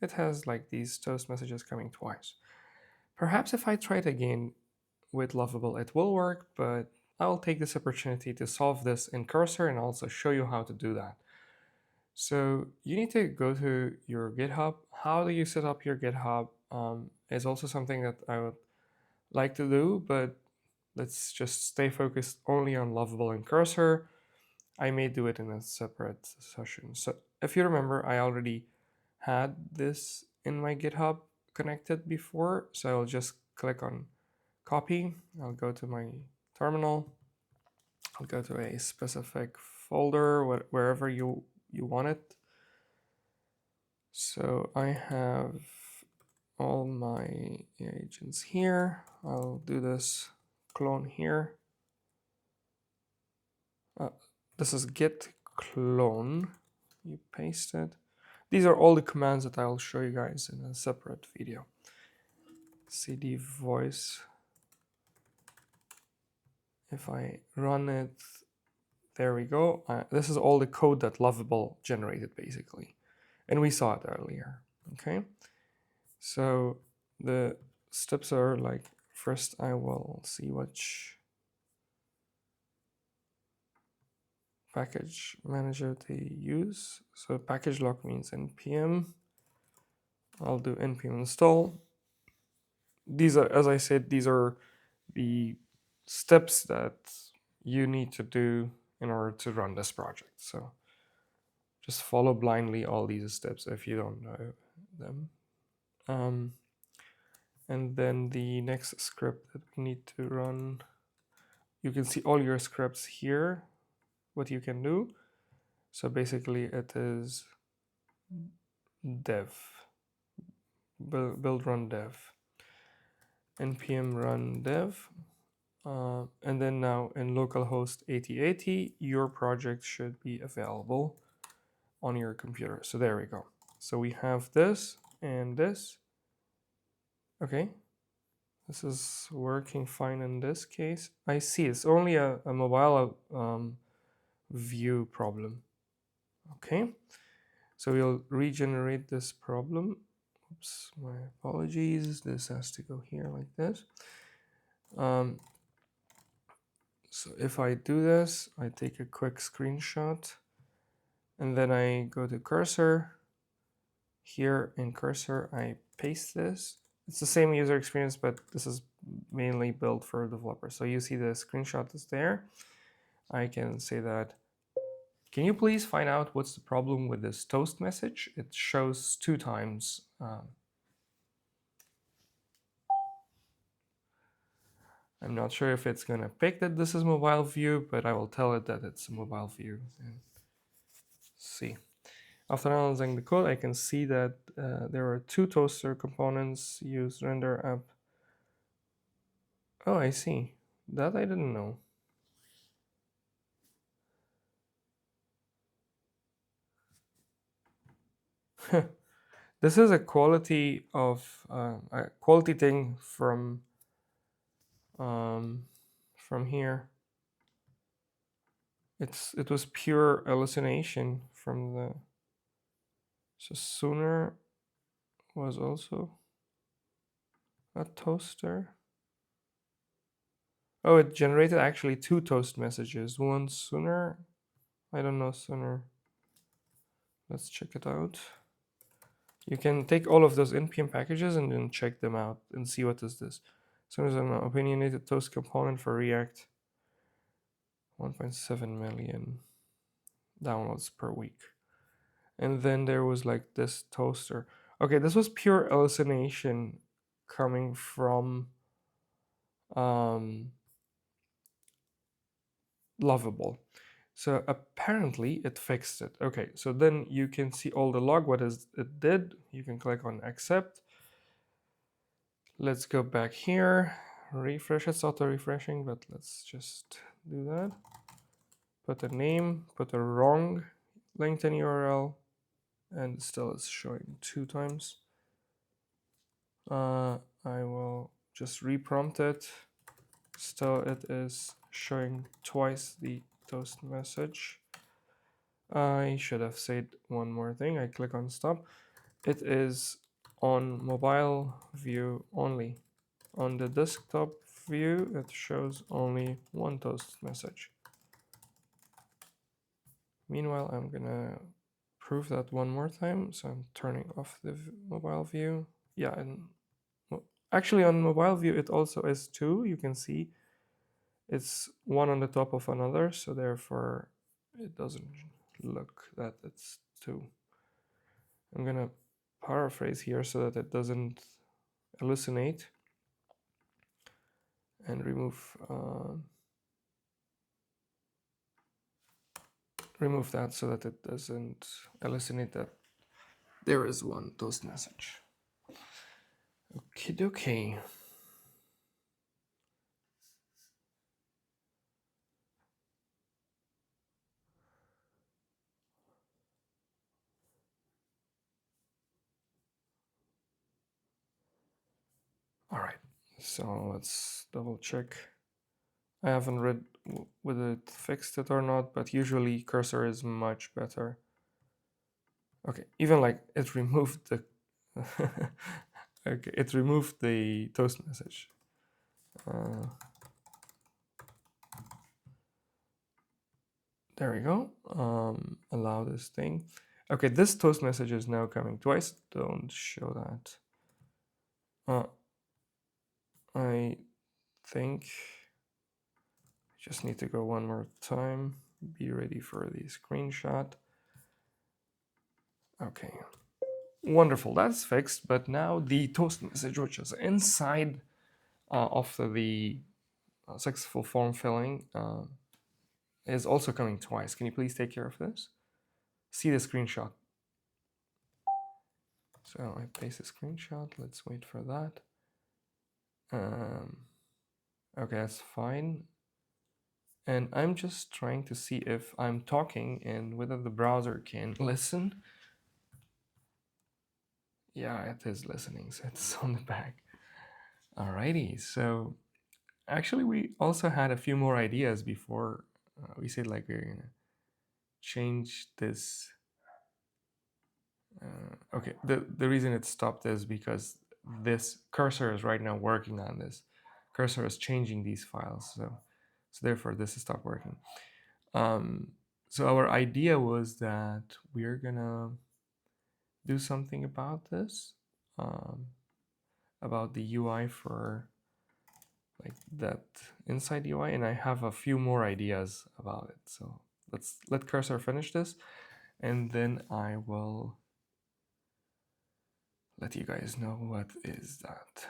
it has like these toast messages coming twice. Perhaps if I try it again with Lovable, it will work, but I'll take this opportunity to solve this in Cursor and also show you how to do that. So you need to go to your GitHub. How do you set up your GitHub is also something that I would like to do, but let's just stay focused only on Lovable and Cursor. I may do it in a separate session. So if you remember, I already had this in my GitHub connected before. So I'll just click on copy. I'll go to my terminal. I'll go to a specific folder, wherever you want it. So I have all my agents here. I'll do this clone here. This is git clone. You paste it. These are all the commands that I'll show you guys in a separate video. cd voice. If I run it, there we go. This is all the code that Lovable generated basically. And we saw it earlier, okay? So the steps are like, first I will see which package manager they use. So package lock means npm. I'll do npm install. These are, as I said, these are the steps that you need to do in order to run this project. So just follow blindly all these steps if you don't know them. And then the next script that we need to run, you can see all your scripts here, what you can do. So basically it is dev, build run dev, npm run dev. And then now in localhost 8080, your project should be available on your computer. So there we go. So we have this and this. Okay, This is working fine in this case. I see, it's only a mobile view problem. Okay, so we'll regenerate this problem. Oops, my apologies. This has to go here like this. So if I do this, I take a quick screenshot and then I go to cursor. Here in cursor, I paste this. It's the same user experience, but this is mainly built for developers. So you see the screenshot is there. I can say that, can you please find out what's the problem with this toast message? It shows 2 times. I'm not sure if it's going to pick that this is mobile view, but I will tell it that it's a mobile view. And see. After analyzing the code, I can see that there are 2 toaster components used render app. Oh, I see. That I didn't know. This is a quality of a quality thing from here. It was pure hallucination from the. So sooner was also a toaster. Oh, it generated actually 2 toast messages. One sooner. I don't know sooner. Let's check it out. You can take all of those npm packages and then check them out and see what is this. So there's an opinionated toast component for React. 1.7 million downloads per week. And then there was like this toaster. Okay, this was pure hallucination coming from Lovable. So apparently it fixed it. Okay, so then you can see all the log, what is it did. You can click on accept. Let's go back here, refresh. It's auto refreshing, but let's just do that. Put a name, put a wrong LinkedIn URL, and still it's showing 2 times. I will just reprompt it. Still it is showing twice the toast message. I should have said one more thing. I click on stop. It is on mobile view only. On the desktop view, it shows only 1 toast message. Meanwhile, I'm gonna prove that one more time. So I'm turning off the mobile view. Yeah, and actually on mobile view, it also is 2. You can see it's one on the top of another. So therefore it doesn't look that it's 2. I'm gonna paraphrase here so that it doesn't hallucinate and remove that so that it doesn't hallucinate that there is 1 toast message. Okay. All right, so let's double check. I haven't read whether it fixed it or not, but usually cursor is much better. Okay, even like it removed the okay, it removed the toast message. There we go. Allow this thing. Okay, this toast message is now coming twice. Don't show that. I think I just need to go one more time. Be ready for the screenshot. Okay, wonderful, that's fixed. But now the toast message, which is inside of the successful form filling, is also coming twice. Can you please take care of this? See the screenshot. So I paste the screenshot. Let's wait for that. Okay, that's fine. And I'm just trying to see if I'm talking and whether the browser can listen. Yeah, it is listening, so it's on the back. Alrighty, so actually we also had a few more ideas before we said like we're gonna change this. Okay, the reason it stopped is because this cursor is right now working on this. Cursor is changing these files, so therefore this has stopped working. So our idea was that we're gonna do something about this, about the UI for like that inside UI, and I have a few more ideas about it. So let's let cursor finish this, and then I will let you guys know what is that.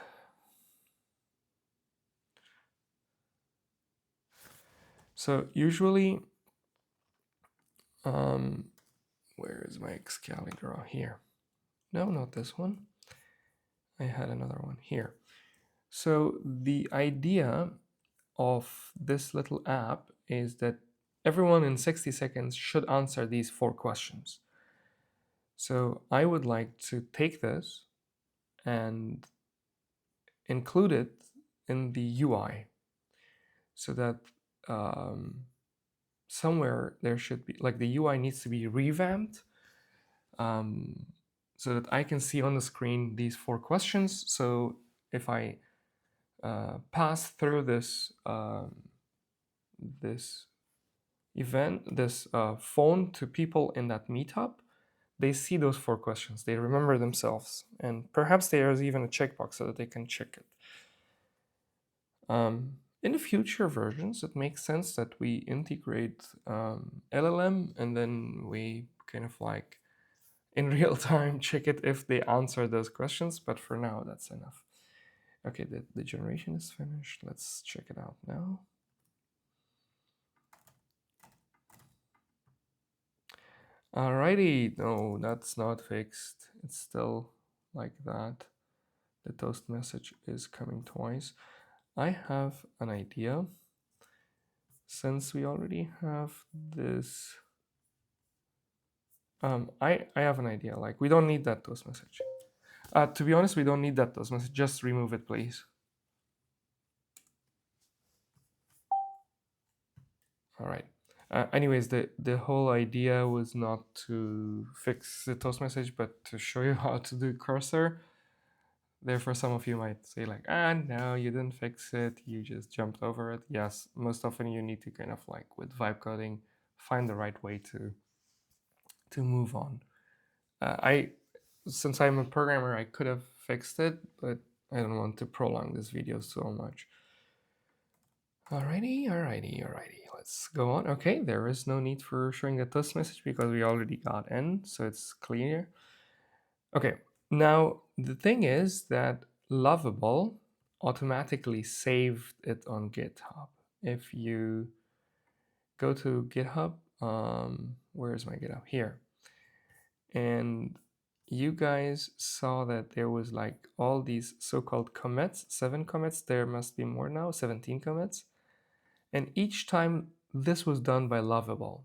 So usually, where is my Excalibur? Here. No, not this one. I had another one here. So the idea of this little app is that everyone in 60 seconds should answer these 4 questions. So I would like to take this and include it in the UI so that somewhere there should be, like the UI needs to be revamped so that I can see on the screen these 4 questions. So if I pass through this this event, this phone to people in that meetup, they see those 4 questions, they remember themselves, and perhaps there's even a checkbox so that they can check it. In the future versions, it makes sense that we integrate LLM and then we kind of like in real time check it if they answer those questions, but for now that's enough. Okay, the generation is finished. Let's check it out now. Alrighty, no, that's not fixed. It's still like that. The toast message is coming twice. I have an idea. Since we already have this, I have an idea. Like we don't need that toast message. To be honest, we don't need that toast message. Just remove it, please. All right. Anyways, the whole idea was not to fix the toast message, but to show you how to do cursor. Therefore, some of you might say like, no, you didn't fix it. You just jumped over it. Yes, most often you need to kind of like with vibe coding, find the right way to move on. Since I'm a programmer, I could have fixed it, but I don't want to prolong this video so much. Alrighty. Let's go on. Okay, there is no need for showing the toast message because we already got in, so it's clear. Okay, now the thing is that Lovable automatically saved it on GitHub. If you go to GitHub, where is my GitHub? Here. And you guys saw that there was like all these so-called commits, 7 commits. There must be more now, 17 commits. And each time this was done by Lovable.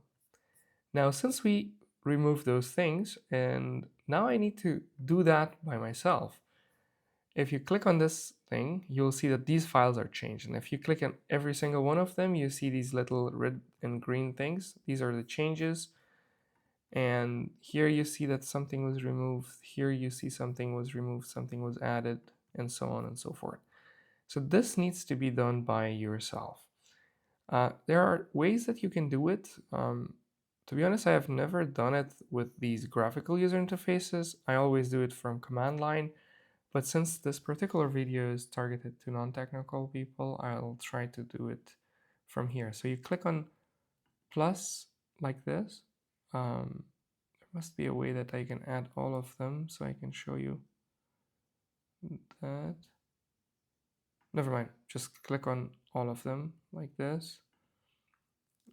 Now, since we removed those things, and now I need to do that by myself. If you click on this thing, you'll see that these files are changed. And if you click on every single one of them, you see these little red and green things. These are the changes. And here you see that something was removed. Here you see something was removed, something was added, and so on and so forth. So this needs to be done by yourself. There are ways that you can do it. To be honest, I have never done it with these graphical user interfaces. I always do it from command line. But since this particular video is targeted to non-technical people, I'll try to do it from here. So you click on plus like this. There must be a way that I can add all of them so I can show you that. Never mind, just click on all of them like this.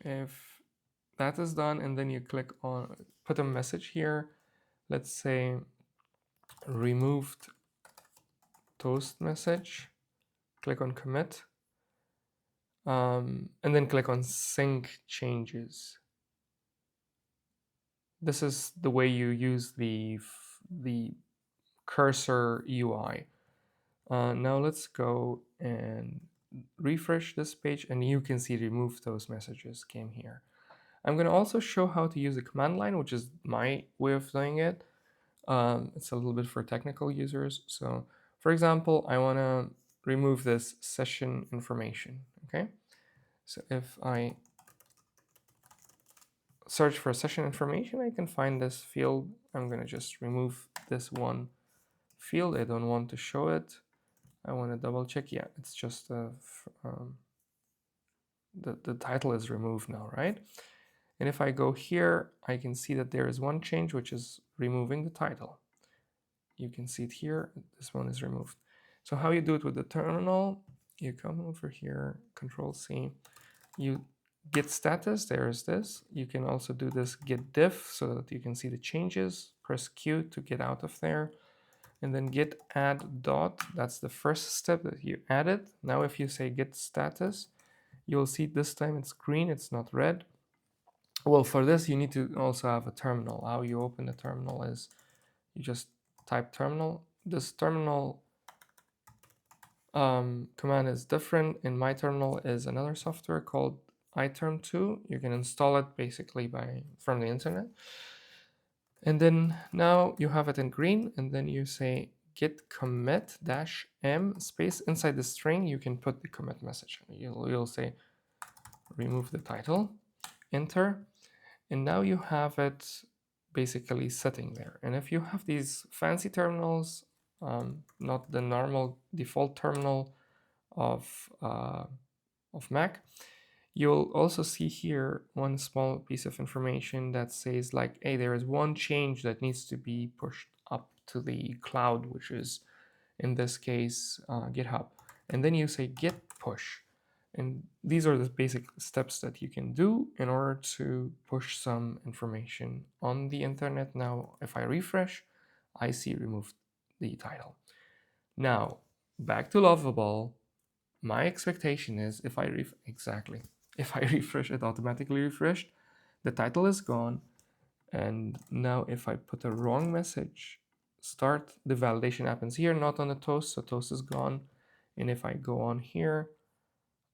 If that is done, and then you click on, put a message here, let's say removed toast message, click on commit, and then click on sync changes. This is the way you use the cursor UI.
Now let's go and refresh this page, and you can see remove those messages came here. I'm going to also show how to use a command line, which is my way of doing it. It's a little bit for technical users. So for example, I want to remove this session information. Okay. So if I search for session information, I can find this field. I'm going to just remove this one field. I don't want to show it. I want to double check. Yeah, it's just the title is removed now, right? And if I go here, I can see that there is one change, which is removing the title. You can see it here. This one is removed. So how you do it with the terminal, you come over here, Control C, you git status, there is this. You can also do this git diff so that you can see the changes. Press Q to get out of there. And then git add dot, that's the first step that you added. Now if you say git status, you'll see this time it's green, it's not red. Well, for this, you need to also have a terminal. How you open the terminal is you just type terminal. This terminal command is different. In my terminal is another software called iTerm2. You can install it basically from the internet. And then now you have it in green, and then you say git commit -m space. Inside the string, you can put the commit message. You'll say remove the title, enter, and now you have it basically sitting there. And if you have these fancy terminals, not the normal default terminal of Mac, you'll also see here one small piece of information that says like, hey, there is one change that needs to be pushed up to the cloud, which is in this case GitHub. And then you say git push. And these are the basic steps that you can do in order to push some information on the internet. Now, if I refresh, I see removed the title. Now, back to Lovable. My expectation is if I refresh, it automatically refreshed. The title is gone. And now if I put a wrong message, start, the validation happens here, not on the toast, so toast is gone. And if I go on here,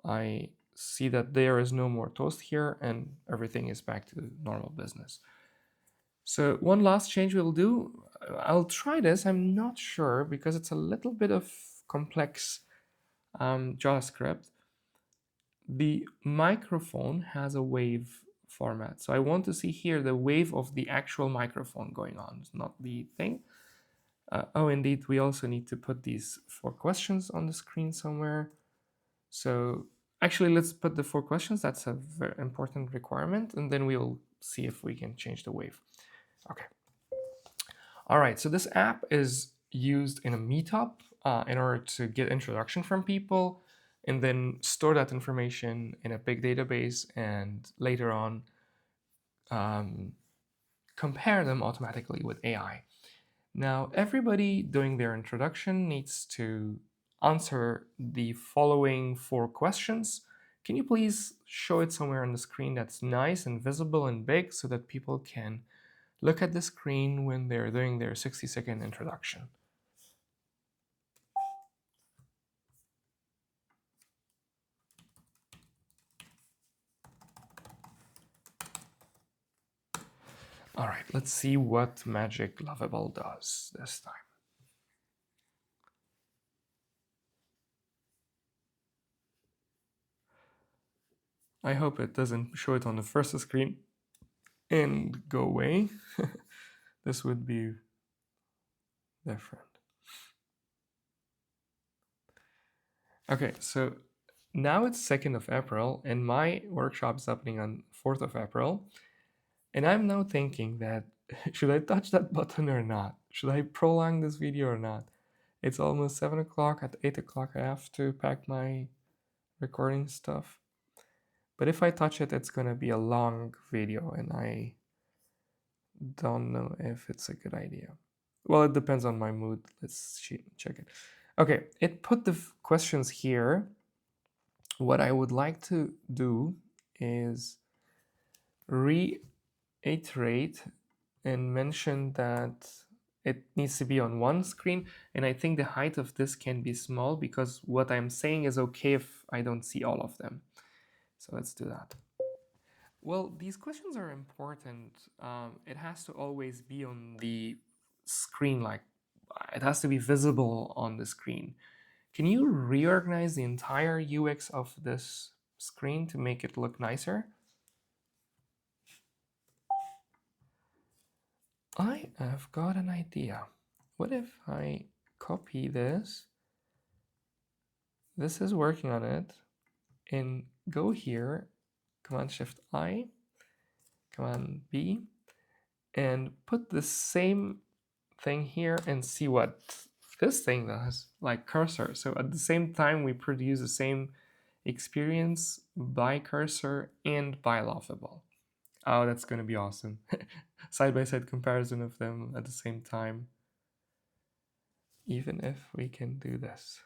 I see that there is no more toast here and everything is back to normal business. So one last change we'll do, I'll try this, I'm not sure because it's a little bit of complex JavaScript. The microphone has a wave format. So I want to see here the wave of the actual microphone going on, it's not the thing. Oh, indeed, we also need to put these 4 questions on the screen somewhere. So actually, let's put the 4 questions. That's a very important requirement. And then we'll see if we can change the wave. Okay. All right, so this app is used in a meetup in order to get introduction from people and then store that information in a big database and later on compare them automatically with AI. Now, everybody doing their introduction needs to answer the following 4 questions. Can you please show it somewhere on the screen that's nice and visible and big so that people can look at the screen when they're doing their 60-second introduction? All right, let's see what magic Lovable does this time. I hope it doesn't show it on the first screen and go away. This would be different. Okay, so now it's 2nd of April and my workshop is happening on 4th of April. And I'm now thinking that, should I touch that button or not? Should I prolong this video or not? It's almost 7 o'clock. At 8 o'clock, I have to pack my recording stuff. But if I touch it, it's going to be a long video and I don't know if it's a good idea. Well, it depends on my mood. Let's check it. Okay, it put the questions here. What I would like to do is reiterate and mention that it needs to be on one screen, and I think the height of this can be small because what I'm saying is okay if I don't see all of them. So let's do that. Well, these questions are important. It has to always be on the screen, like it has to be visible on the screen. Can you reorganize the entire UX of this screen to make it look nicer? I have got an idea. What if I copy this? This is working on it. And go here, Command Shift I, Command B, and put the same thing here and see what this thing does, like cursor. So at the same time, we produce the same experience by cursor and by Lovable. Oh, that's going to be awesome. Side-by-side comparison of them at the same time. Even if we can do this.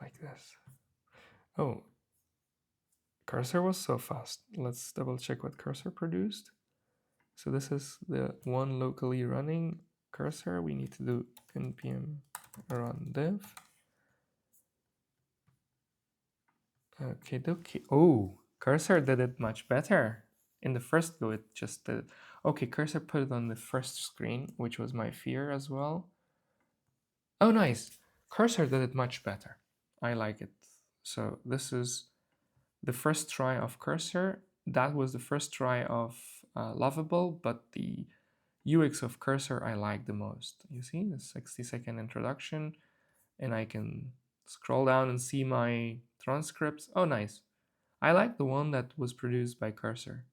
Like this. Oh, cursor was so fast. Let's double check what cursor produced. So this is the one locally running cursor. We need to do npm run dev. Okay, okay. Oh, cursor did it much better. In the first go, it just did it. Okay, cursor put it on the first screen, which was my fear as well. Oh, nice. Cursor did it much better. I like it. So this is the first try of cursor. That was the first try of Lovable, but the UX of cursor I like the most. You see the 60-second introduction, and I can scroll down and see my transcripts. Oh, nice. I like the one that was produced by cursor.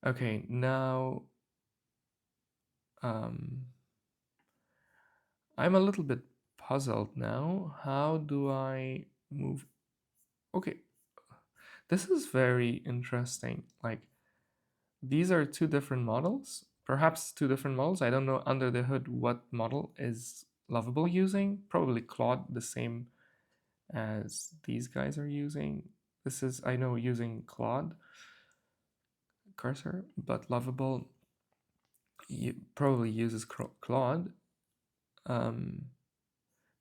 Okay, now I'm a little bit puzzled now. How do I move? Okay, this is very interesting. Like, these are two different models, perhaps two different models. I don't know under the hood what model is Lovable using. Probably Claude, the same as these guys are using. This is, I know, using Claude cursor, but Lovable probably uses Claude.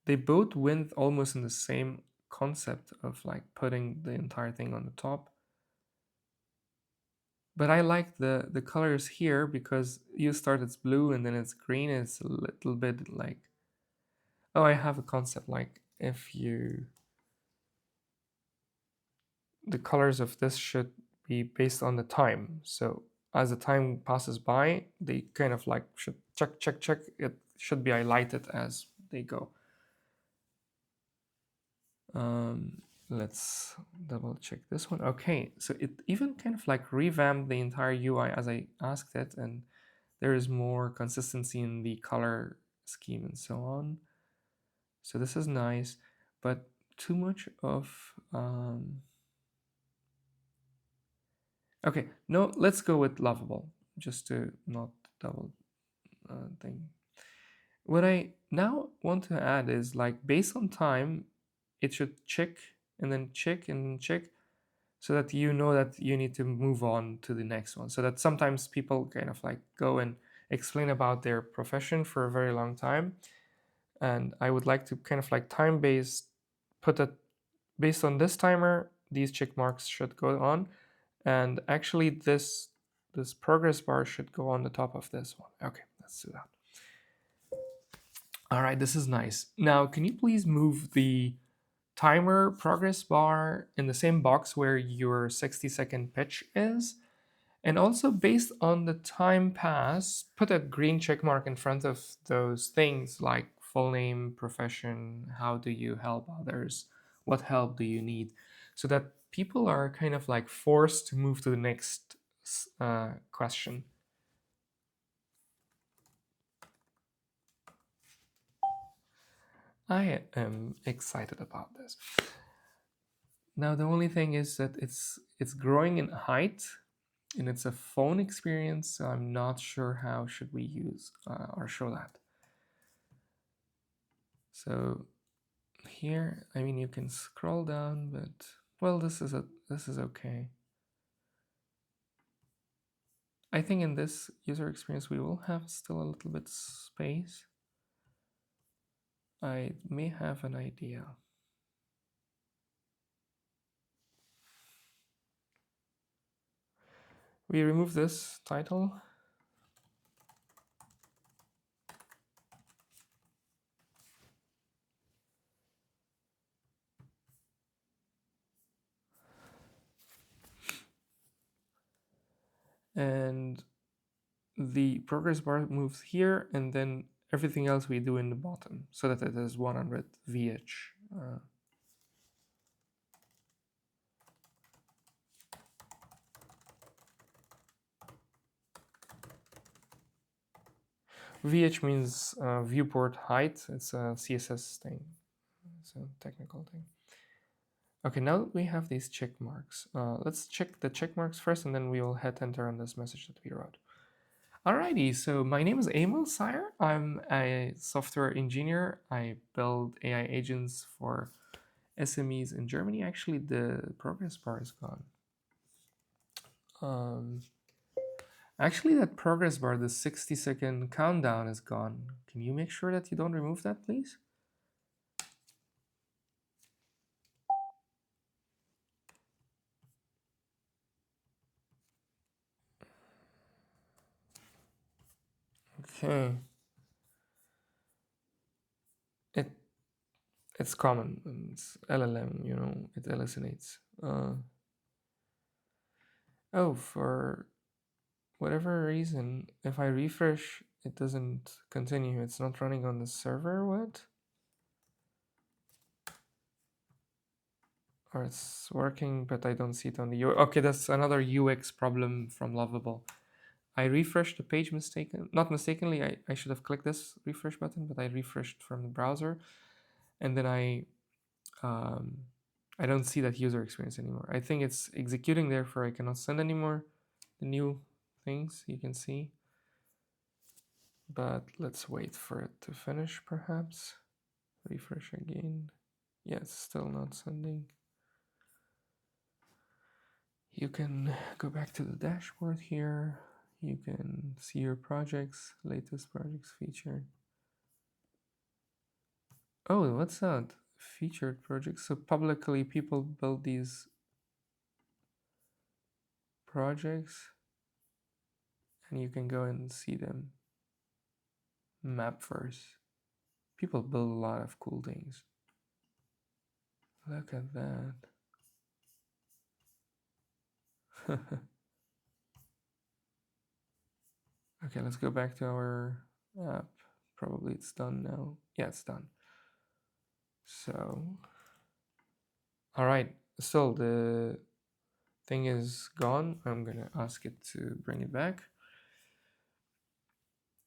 They both went almost in the same concept of like putting the entire thing on the top. But I like the colors here because you start it's blue and then it's green. It's a little bit like, oh, I have a concept like if you, the colors of this should be based on the time. So as the time passes by, they kind of like should check, check, check. It should be highlighted as they go. Let's double check this one. Okay, so it even kind of like revamped the entire UI as I asked it, and there is more consistency in the color scheme and so on. So this is nice, but too much of okay, no, let's go with Lovable just to not double thing. What I now want to add is like based on time, it should check and then check and check so that you know that you need to move on to the next one. So that sometimes people kind of like go and explain about their profession for a very long time. And I would like to kind of like time-based, put that based on this timer, these check marks should go on. And actually this progress bar should go on the top of this one. Okay, let's do that. All right, this is nice. Now, can you please move the timer progress bar in the same box where your 60-second pitch is? And also based on the time pass, put a green check mark in front of those things like full name, profession, how do you help others, what help do you need, so that people are kind of like forced to move to the next question. I am excited about this. Now the only thing is that it's growing in height, and it's a phone experience, so I'm not sure how should we use or show that. So here, I mean, you can scroll down, but well, this is okay. I think in this user experience we will have still a little bit space. I may have an idea. We remove this title. And the progress bar moves here, and then everything else we do in the bottom, so that it is 100 VH. VH means viewport height. It's a CSS thing. It's a technical thing. Okay, now that we have these check marks, let's check the check marks first, and then we will hit enter on this message that we wrote. Alrighty, so my name is Aemal Sayer. I'm a software engineer. I build AI agents for SMEs in Germany. Actually, the progress bar is gone. Actually, that progress bar, the 60-second countdown, is gone. Can you make sure that you don't remove that, please? Okay. It's common. It's LLM, you know, it hallucinates. Oh, for whatever reason, if I refresh, it doesn't continue. It's not running on the server. What? Or it's working, but I don't see it on the UX. Okay, that's another UX problem from Lovable. I refreshed the page not mistakenly. I should have clicked this refresh button, but I refreshed from the browser, and then I don't see that user experience anymore. I think it's executing, therefore I cannot send anymore the new things you can see. But let's wait for it to finish, perhaps. Refresh again. Yeah, it's still not sending. You can go back to the dashboard here. You can see your projects, latest projects featured. Oh, what's that? Featured projects. So publicly people build these projects and you can go and see them. Map first. People build a lot of cool things. Look at that. Okay, let's go back to our app. Probably it's done now. Yeah, it's done. So, all right. Still, the thing is gone. I'm gonna ask it to bring it back.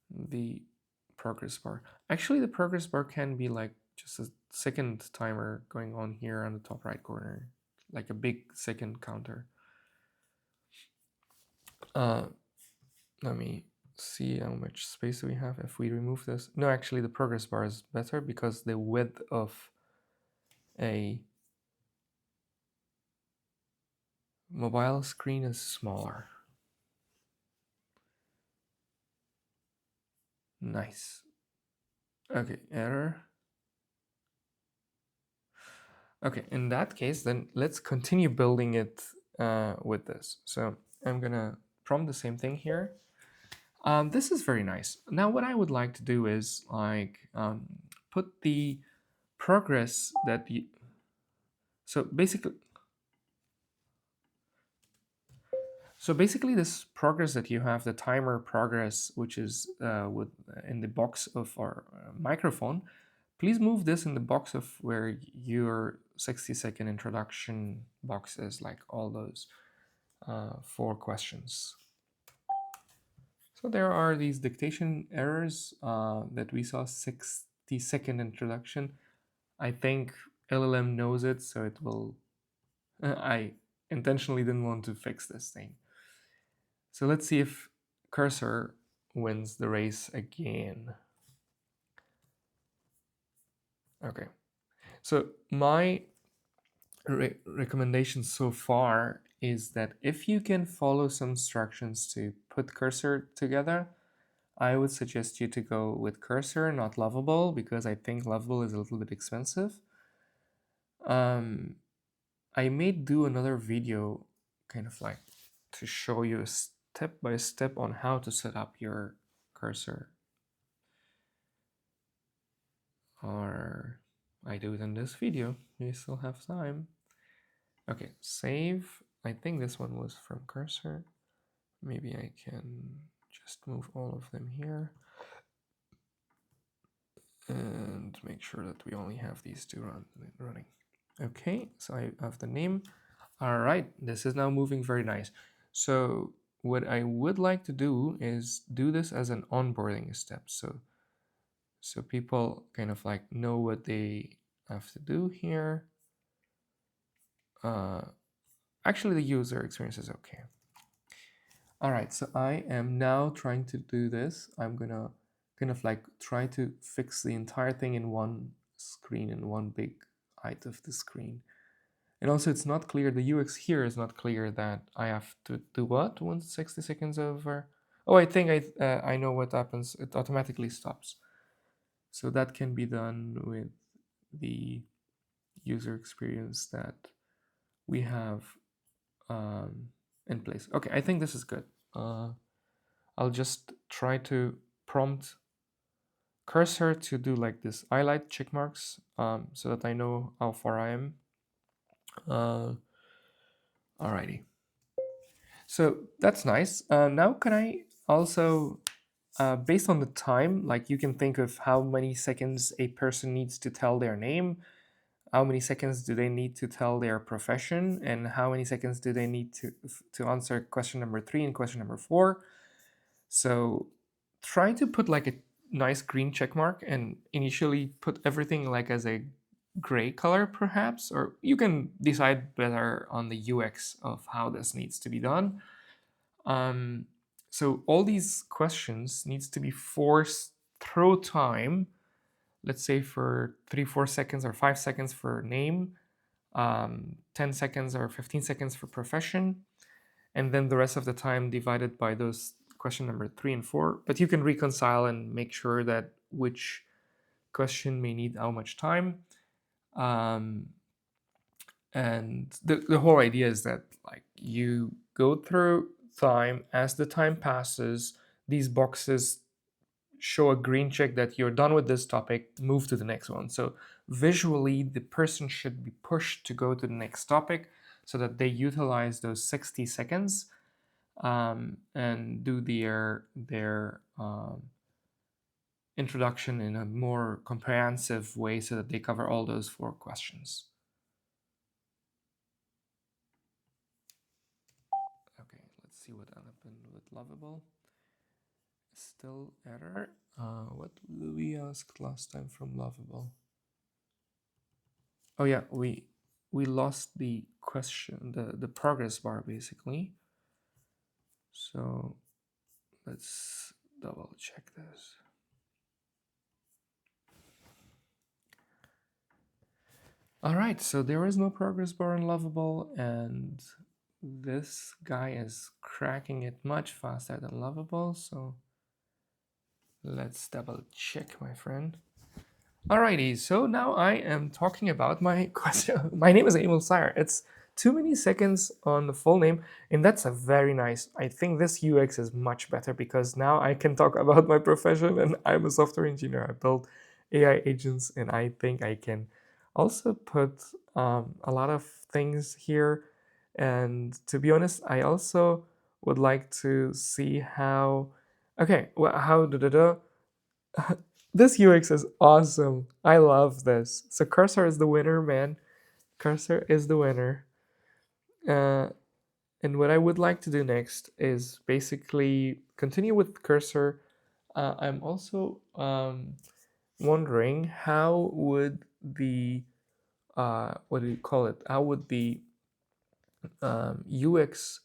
The progress bar. Actually, the progress bar can be like just a second timer going on here on the top right corner, like a big second counter. Let me see how much space we have if we remove this. No, actually the progress bar is better because the width of a mobile screen is smaller. Nice. Okay, error. Okay, in that case, then let's continue building it with this. So I'm gonna prompt the same thing here. This is very nice. Now what I would like to do is like put the progress that you, so basically this progress that you have, the timer progress, which is in the box of our microphone, please move this in the box of where your 60-second introduction box is, like all those 4 questions. So there are these dictation errors that we saw, 60-second introduction. I think LLM knows it, so it will... I intentionally didn't want to fix this thing. So let's see if cursor wins the race again. Okay, so my recommendation so far is that if you can follow some instructions to put cursor together, I would suggest you to go with cursor, not Lovable, because I think Lovable is a little bit expensive. I may do another video kind of like to show you step by step on how to set up your cursor. Or I do it in this video. We still have time. Okay, save. I think this one was from cursor. Maybe I can just move all of them here and make sure that we only have these two running. Okay, so I have the name. All right, this is now moving very nice. So what I would like to do is do this as an onboarding step. So people kind of like know what they have to do here. Actually, the user experience is okay. All right, so I am now trying to do this. I'm gonna kind of like try to fix the entire thing in one screen, in one big height of the screen. And also it's not clear, the UX here is not clear that I have to do what once 60 seconds over. Oh, I think I know what happens. It automatically stops. So that can be done with the user experience that we have in place. Okay, I think this is good. I'll just try to prompt cursor to do like this highlight check marks so that I know how far I am. Alrighty. So that's nice. Now can I also, based on the time, like you can think of how many seconds a person needs to tell their name, how many seconds do they need to tell their profession, and how many seconds do they need to answer question number 3 and question number 4. So try to put like a nice green check mark and initially put everything like as a gray color perhaps, or you can decide better on the UX of how this needs to be done. So all these questions needs to be forced through time, let's say for 3-4 seconds or 5 seconds for name, 10 seconds or 15 seconds for profession, and then the rest of the time divided by those question number 3 and 4. But you can reconcile and make sure that which question may need how much time. And the whole idea is that like you go through time. As the time passes, these boxes show a green check that you're done with this topic, move to the next one. So visually, the person should be pushed to go to the next topic so that they utilize those 60 seconds and do their introduction in a more comprehensive way so that they cover all those 4 questions. Okay, let's see what happened with Lovable. Still error. What did we ask last time from Lovable? Oh yeah, we lost the question, the progress bar basically. So let's double check this. All right, so there is no progress bar in Lovable, and this guy is cracking it much faster than Lovable. So let's double check, my friend. Alrighty, so now I am talking about my question. My name is Aemal Sayer. It's too many seconds on the full name, and that's a very nice. I think this UX is much better because now I can talk about my profession, and I'm a software engineer. I build AI agents, and I think I can also put a lot of things here. And to be honest, I also would like to see how. Okay, well, how this UX is awesome. I love this. So cursor is the winner, man. Cursor is the winner. And what I would like to do next is basically continue with cursor. I'm also wondering how would the what do you call it? How would the UX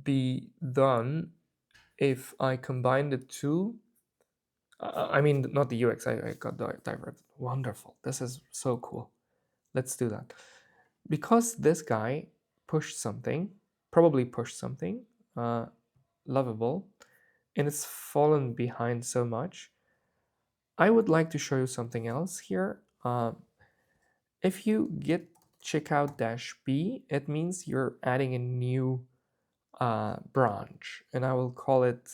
be done if I combine the two? I mean, not the UX. I got diverted. Wonderful. This is so cool. Let's do that. Because this guy pushed something, probably pushed something, Lovable, and it's fallen behind so much. I would like to show you something else here. If you git checkout -b, it means you're adding a new branch, and I will call it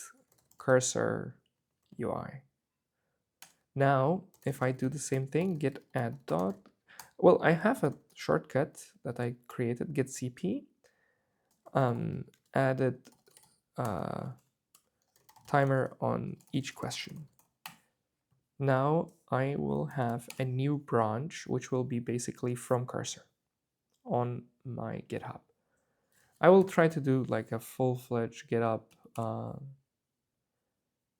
cursor UI. Now, if I do the same thing, git add dot, well, I have a shortcut that I created, git cp, added timer on each question. Now I will have a new branch, which will be basically from cursor on my GitHub. I will try to do like a full-fledged GitHub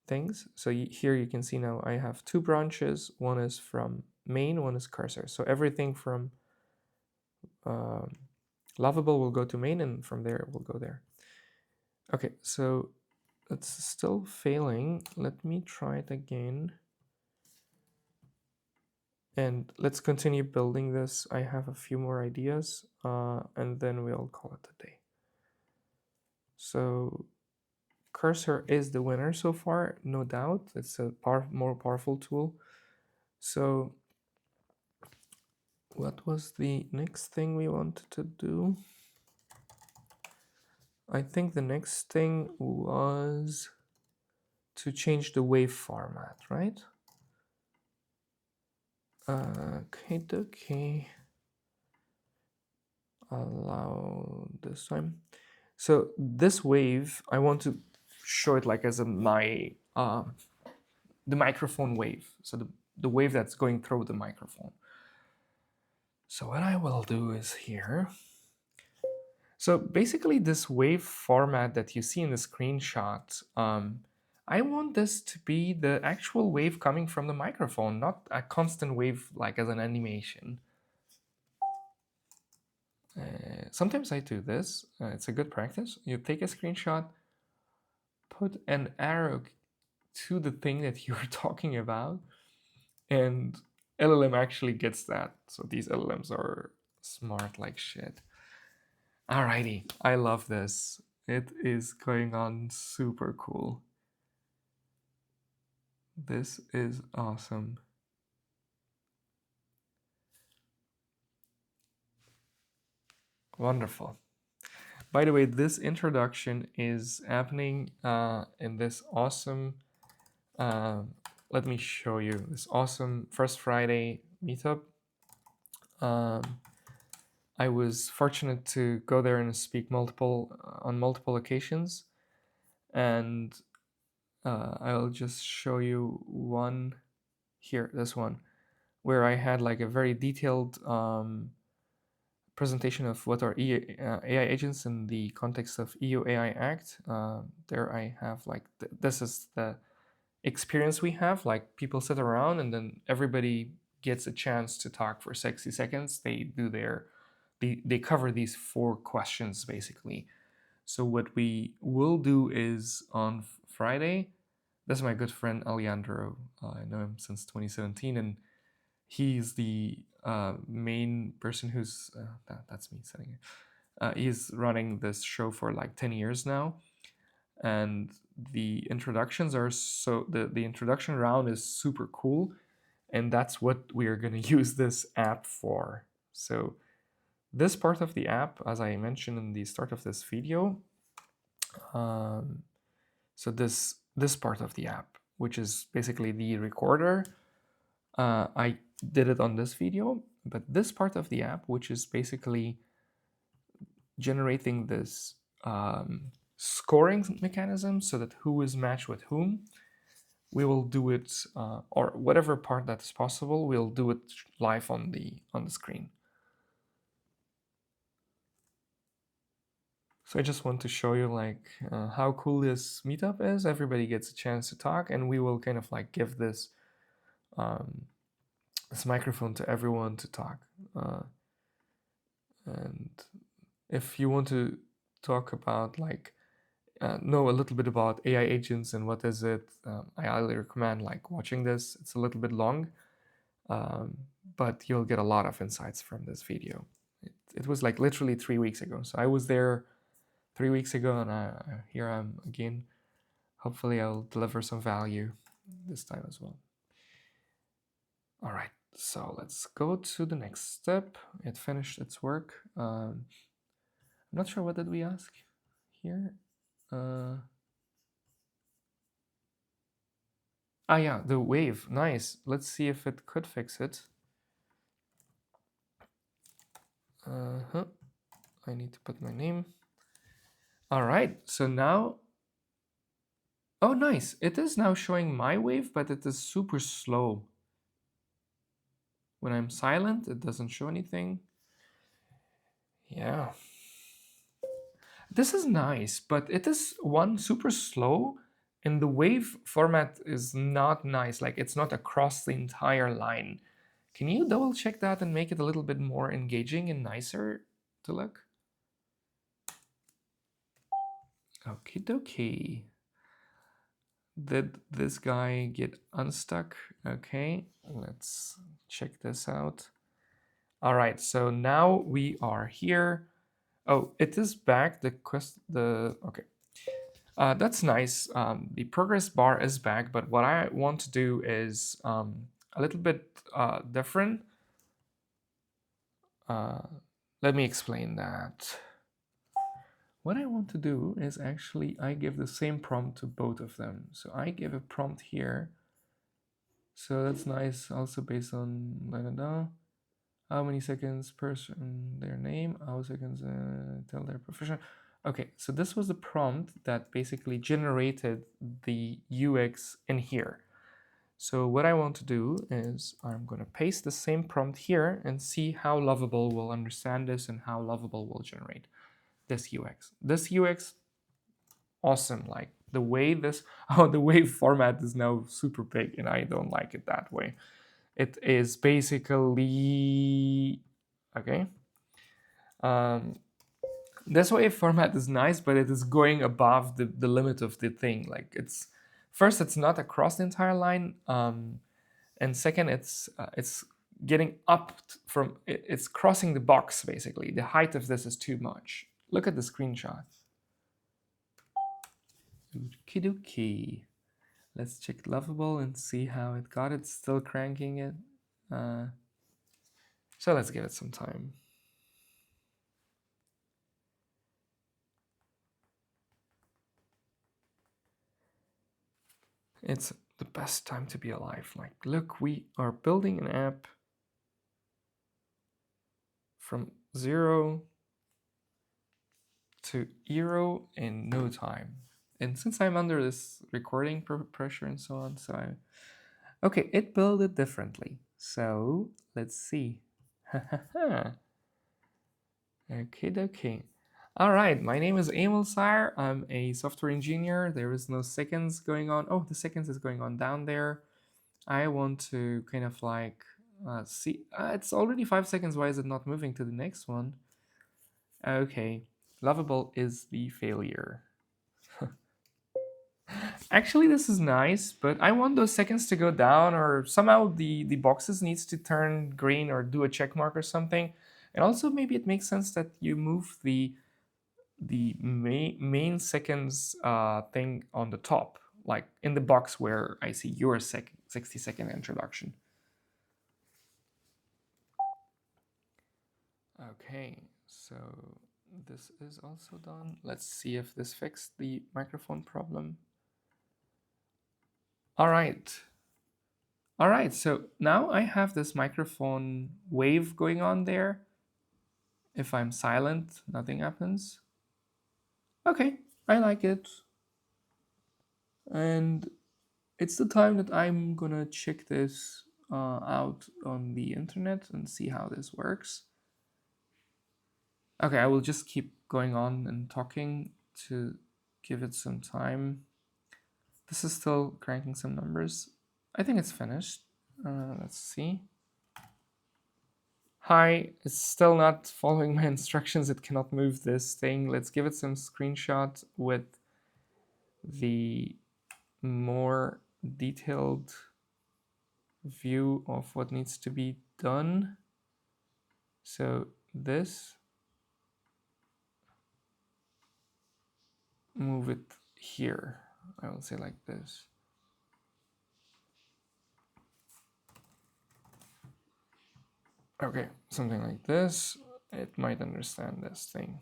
things. So here you can see now I have two branches. One is from main, one is cursor. So everything from Lovable will go to main, and from there it will go there. Okay, so it's still failing. Let me try it again. And let's continue building this. I have a few more ideas, and then we'll call it a day. So cursor is the winner so far, no doubt. It's a more powerful tool. So what was the next thing we wanted to do? I think the next thing was to change the wave format, right? Okay. Allow this time. So this wave, I want to show it like as the microphone wave. So the wave that's going through the microphone. So what I will do is here. So basically this wave format that you see in the screenshot, I want this to be the actual wave coming from the microphone, not a constant wave like as an animation. Sometimes I do this. It's a good practice. You take a screenshot, put an arrow to the thing that you're talking about, and LLM actually gets that. So these LLMs are smart like shit. Alrighty, I love this. It is going on super cool. This is awesome. Wonderful. By the way, this introduction is happening in this awesome, let me show you, this awesome First Friday meetup. I was fortunate to go there and speak on multiple occasions, and I'll just show you one here, this one, where I had like a very detailed presentation of what are AI agents in the context of EU AI Act. There I have like, this is the experience we have, like people sit around and then everybody gets a chance to talk for 60 seconds. They do they cover these 4 questions basically. So what we will do is on Friday, this is my good friend Alejandro. I know him since 2017, and he's the main person who's that's me saying it. He's running this show for like 10 years now, and the introductions are the introduction round is super cool, and that's what we are going to use this app for. So this part of the app, as I mentioned in the start of this video, so this part of the app, which is basically the recorder, I did it on this video, but this part of the app, which is basically generating this scoring mechanism so that who is matched with whom, we will do it, or whatever part that is possible, we'll do it live on the screen. So I just want to show you like how cool this meetup is. Everybody gets a chance to talk, and we will kind of like give this this microphone to everyone to talk. And if you want to talk about like know a little bit about AI agents and what is it, I highly recommend like watching this. It's a little bit long, but you'll get a lot of insights from this video.
it was like literally 3 weeks ago. So I was there 3 weeks ago, and here I'm again. Hopefully I'll deliver some value this time as well. All right, so let's go to the next step. It finished its work. I'm not sure, what did we ask here? Yeah, the wave. Nice. Let's see if it could fix it. I need to put my name. All right, so now, oh nice, it is now showing my wave, but it is super slow. When I'm silent, it doesn't show anything. Yeah. This is nice, but it is super slow, and the wave format is not nice. Like, it's not across the entire line. Can you double check that and make it a little bit more engaging and nicer to look? Okie dokie. Did this guy get unstuck? Okay, let's check this out. All right, so now we are here. Oh, it is back. Okay. That's nice. The progress bar is back, but what I want to do is a little bit different. Let me explain that. What I want to do is actually, I give the same prompt to both of them. So I give a prompt here. So that's nice, also based on how many seconds person, their name, how seconds tell their profession. Okay, so this was the prompt that basically generated the UX in here. So what I want to do is I'm going to paste the same prompt here and see how Lovable will understand this and how Lovable will generate this UX. This UX, awesome. Like the way the wave format is now super big, and I don't like it that way. It is basically okay. This wave format is nice, but it is going above the limit of the thing. Like, it's first, it's not across the entire line, and second, it's getting up from it's crossing the box basically. The height of this is too much. Look at the screenshot. Okie. Let's check Lovable and see how it got it. Still cranking it. So let's give it some time. It's the best time to be alive. Like, look, we are building an app from 0 to hero in no time. And since I'm under this recording pressure and so on, okay, it built it differently. So let's see. Okay. All right, my name is Aemal Sayer. I'm a software engineer. There is no seconds going on. Oh, the seconds is going on down there. I want to kind of like see. It's already 5 seconds. Why is it not moving to the next one? Okay, Lovable is the failure. Actually, this is nice, but I want those seconds to go down, or somehow the boxes needs to turn green or do a check mark or something. And also, maybe it makes sense that you move the main seconds thing on the top, like in the box where I see your 60-second introduction. Okay, so this is also done. Let's see if this fixed the microphone problem. All right, so now I have this microphone wave going on there. If I'm silent, nothing happens. Okay, I like it. And it's the time that I'm gonna check this out on the internet and see how this works. Okay, I will just keep going on and talking to give it some time. This is still cranking some numbers. I think it's finished. Let's see. Hi, it's still not following my instructions. It cannot move this thing. Let's give it some screenshot with the more detailed view of what needs to be done. So this move it here. I will say like this. Okay, something like this. It might understand this thing.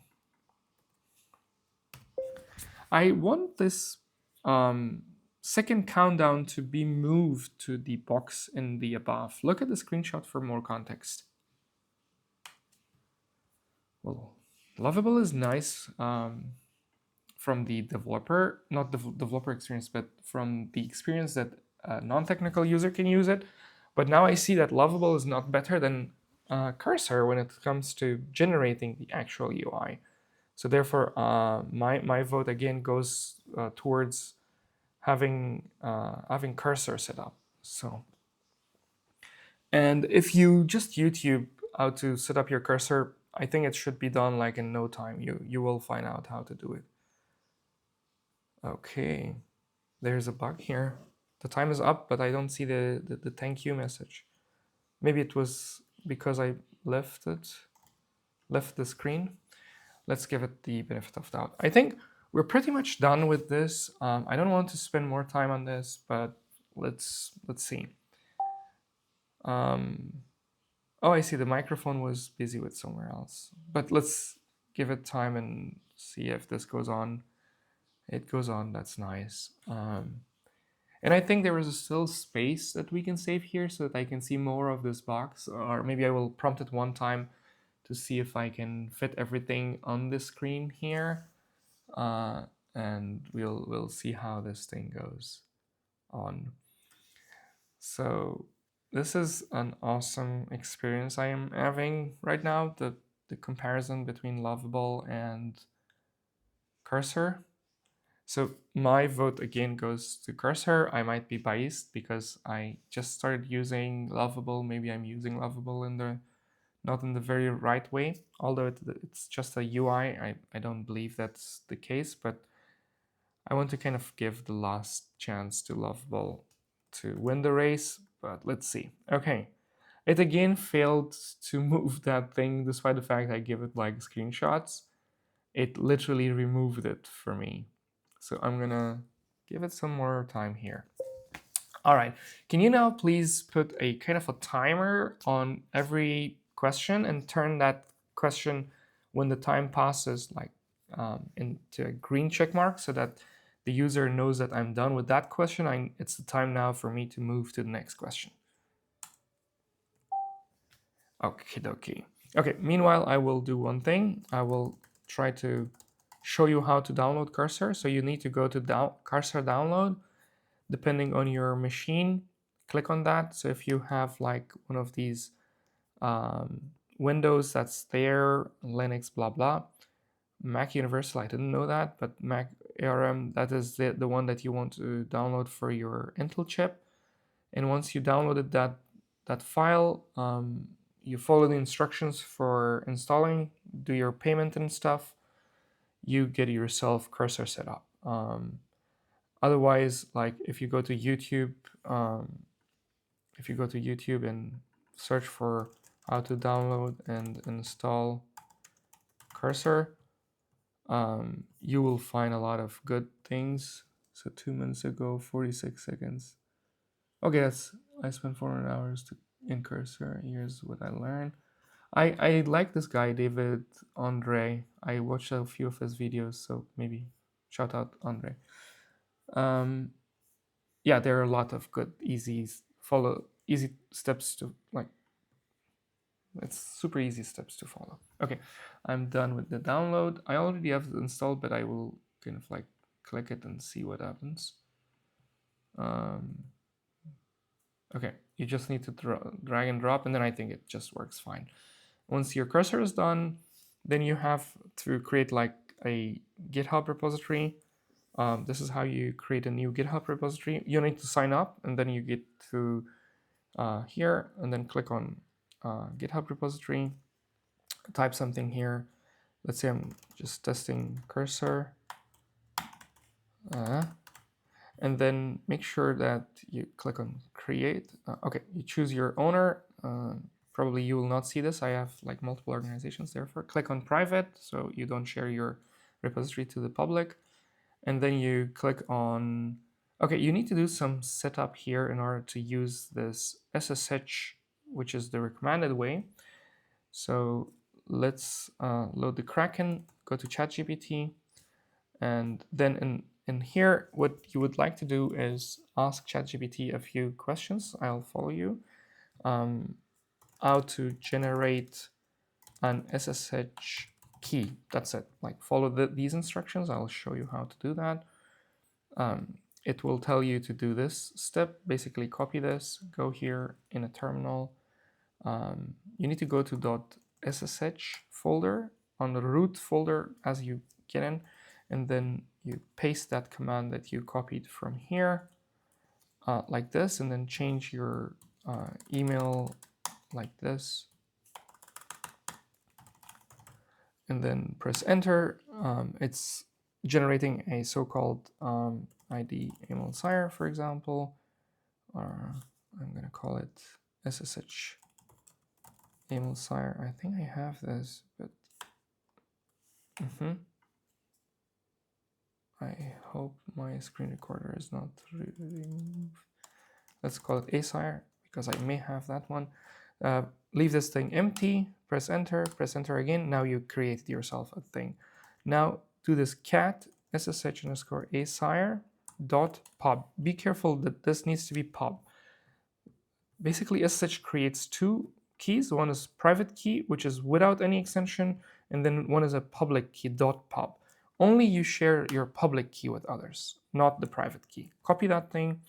I want this second countdown to be moved to the box in the above. Look at the screenshot for more context. Well, Lovable is nice from the developer, not the developer experience, but from the experience that a non-technical user can use it. But now I see that Lovable is not better than Cursor when it comes to generating the actual UI. So therefore, my vote again goes towards having Cursor set up. So, and if you just YouTube how to set up your cursor, I think it should be done like in no time. You will find out how to do it. Okay, there's a bug here. The time is up, but I don't see the thank you message. Maybe it was because I left the screen. Let's give it the benefit of doubt. I think we're pretty much done with this. I don't want to spend more time on this, but let's see. Oh, I see the microphone was busy with somewhere else. But let's give it time and see if this goes on. It goes on, that's nice. And I think there is still space that we can save here so that I can see more of this box. Or maybe I will prompt it one time to see if I can fit everything on the screen here. And we'll see how this thing goes on. So this is an awesome experience I am having right now, the comparison between Lovable and Cursor. So my vote again goes to Cursor. I might be biased because I just started using Lovable. Maybe I'm using Lovable not in the very right way, although it's just a UI. I don't believe that's the case, but I want to kind of give the last chance to Lovable to win the race, but let's see. Okay, it again failed to move that thing despite the fact I give it like screenshots. It literally removed it for me. So I'm gonna give it some more time here. All right, can you now please put a kind of a timer on every question and turn that question when the time passes like into a green check mark so that the user knows that I'm done with that question. It's the time now for me to move to the next question. Okay, dokie. Okay, meanwhile, I will do one thing. I will try to show you how to download Cursor. So you need to go to Cursor download, depending on your machine. Click on that. So if you have like one of these Windows that's there, Linux, blah, blah. Mac Universal, I didn't know that, but Mac ARM, that is the one that you want to download for your Intel chip. And once you downloaded that file, you follow the instructions for installing, do your payment and stuff, you get yourself Cursor set up. Otherwise, like if you go to YouTube, and search for how to download and install Cursor, you will find a lot of good things. So 2 minutes ago, 46 seconds. Okay, I spent 400 hours in Cursor. Here's what I learned. I like this guy, David Andre. I watched a few of his videos, so maybe shout out Andre. Yeah, there are a lot of good, easy steps to like. It's super easy steps to follow. Okay, I'm done with the download. I already have it installed, but I will kind of like click it and see what happens. Okay, you just need to drag and drop, and then I think it just works fine. Once your cursor is done, then you have to create like a GitHub repository. This is how you create a new GitHub repository. You need to sign up, and then you get to here, and then click on GitHub repository. Type something here. Let's say I'm just testing cursor. And then make sure that you click on create. Okay, you choose your owner. Probably you will not see this. I have like multiple organizations, therefore click on private so you don't share your repository to the public. and then you click on, okay, you need to do some setup here in order to use this SSH, which is the recommended way. So let's load the Kraken, go to ChatGPT, and then in here, what you would like to do is ask ChatGPT a few questions. I'll follow you. How to generate an SSH key. That's it. Like follow these instructions. I'll show you how to do that. It will tell you to do this step. Basically, copy this, go here in a terminal. You need to go to .ssh folder on the root folder as you get in, and then you paste that command that you copied from here like this, and then change your email like this, and then press enter. It's generating a so-called ID Aemal Sayer, for example, or I'm going to call it SSH Aemal Sayer. I think I have this, but I hope my screen recorder is not removed. Let's call it Asayer because I may have that one. Leave this thing empty, press enter again. Now you created yourself a thing. Now do this cat ssh underscore Asayer dot pub. Be careful that this needs to be pub. Basically, SSH creates two keys. One is private key, which is without any extension, and then one is a public key dot pub. Only you share your public key with others, not the private key. Copy that thing,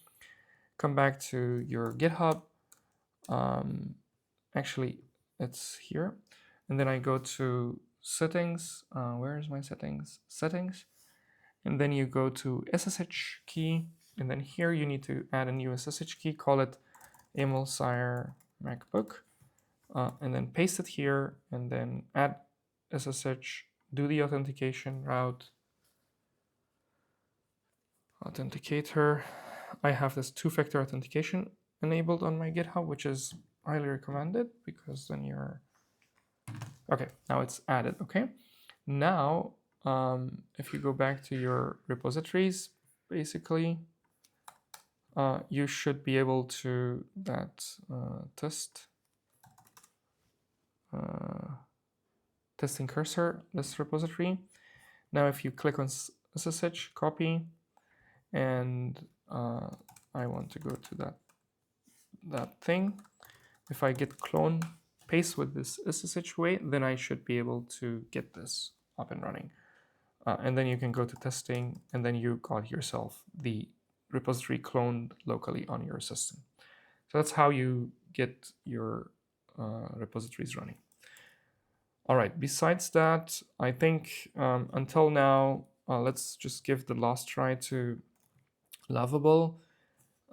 come back to your GitHub. Actually, it's here. And then I go to settings. Where is my settings? Settings. And then you go to SSH key. And then here you need to add a new SSH key. Call it Aemal Sayer MacBook. And then paste it here. And then add SSH. Do the authentication route. Authenticator. I have this two-factor authentication enabled on my GitHub, which is highly recommended because then you're okay. Now it's added. Okay. Now, if you go back to your repositories, basically, you should be able to test testing cursor, this repository. Now, if you click on SSH, copy, and I want to go to that thing. If I get clone paste with this SSH way, then I should be able to get this up and running. And then you can go to testing, and then you got yourself the repository cloned locally on your system. So that's how you get your repositories running. All right, besides that, I think until now, let's just give the last try to Lovable.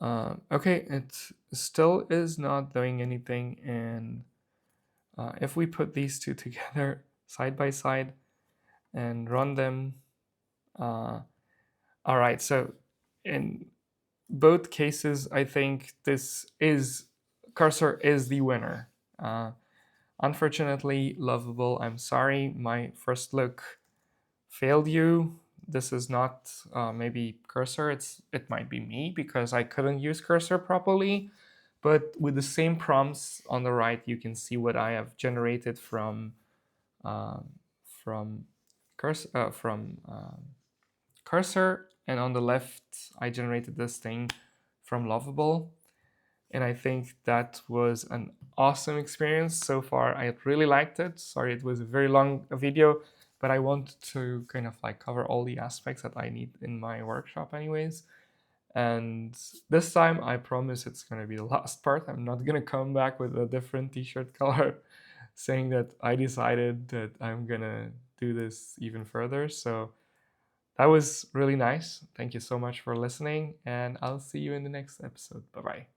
Okay, it still is not doing anything, and if we put these two together side by side and run them, all right, so in both cases, I think cursor is the winner. Unfortunately, Lovable, I'm sorry, my first look failed you. This is not maybe cursor, it might be me because I couldn't use cursor properly. But with the same prompts on the right, you can see what I have generated from cursor, and on the left, I generated this thing from Lovable. And I think that was an awesome experience so far. I really liked it. Sorry, it was a very long video, but I want to kind of like cover all the aspects that I need in my workshop anyways. And this time, I promise it's going to be the last part. I'm not going to come back with a different t-shirt color saying that I decided that I'm going to do this even further. So that was really nice. Thank you so much for listening, and I'll see you in the next episode. Bye-bye.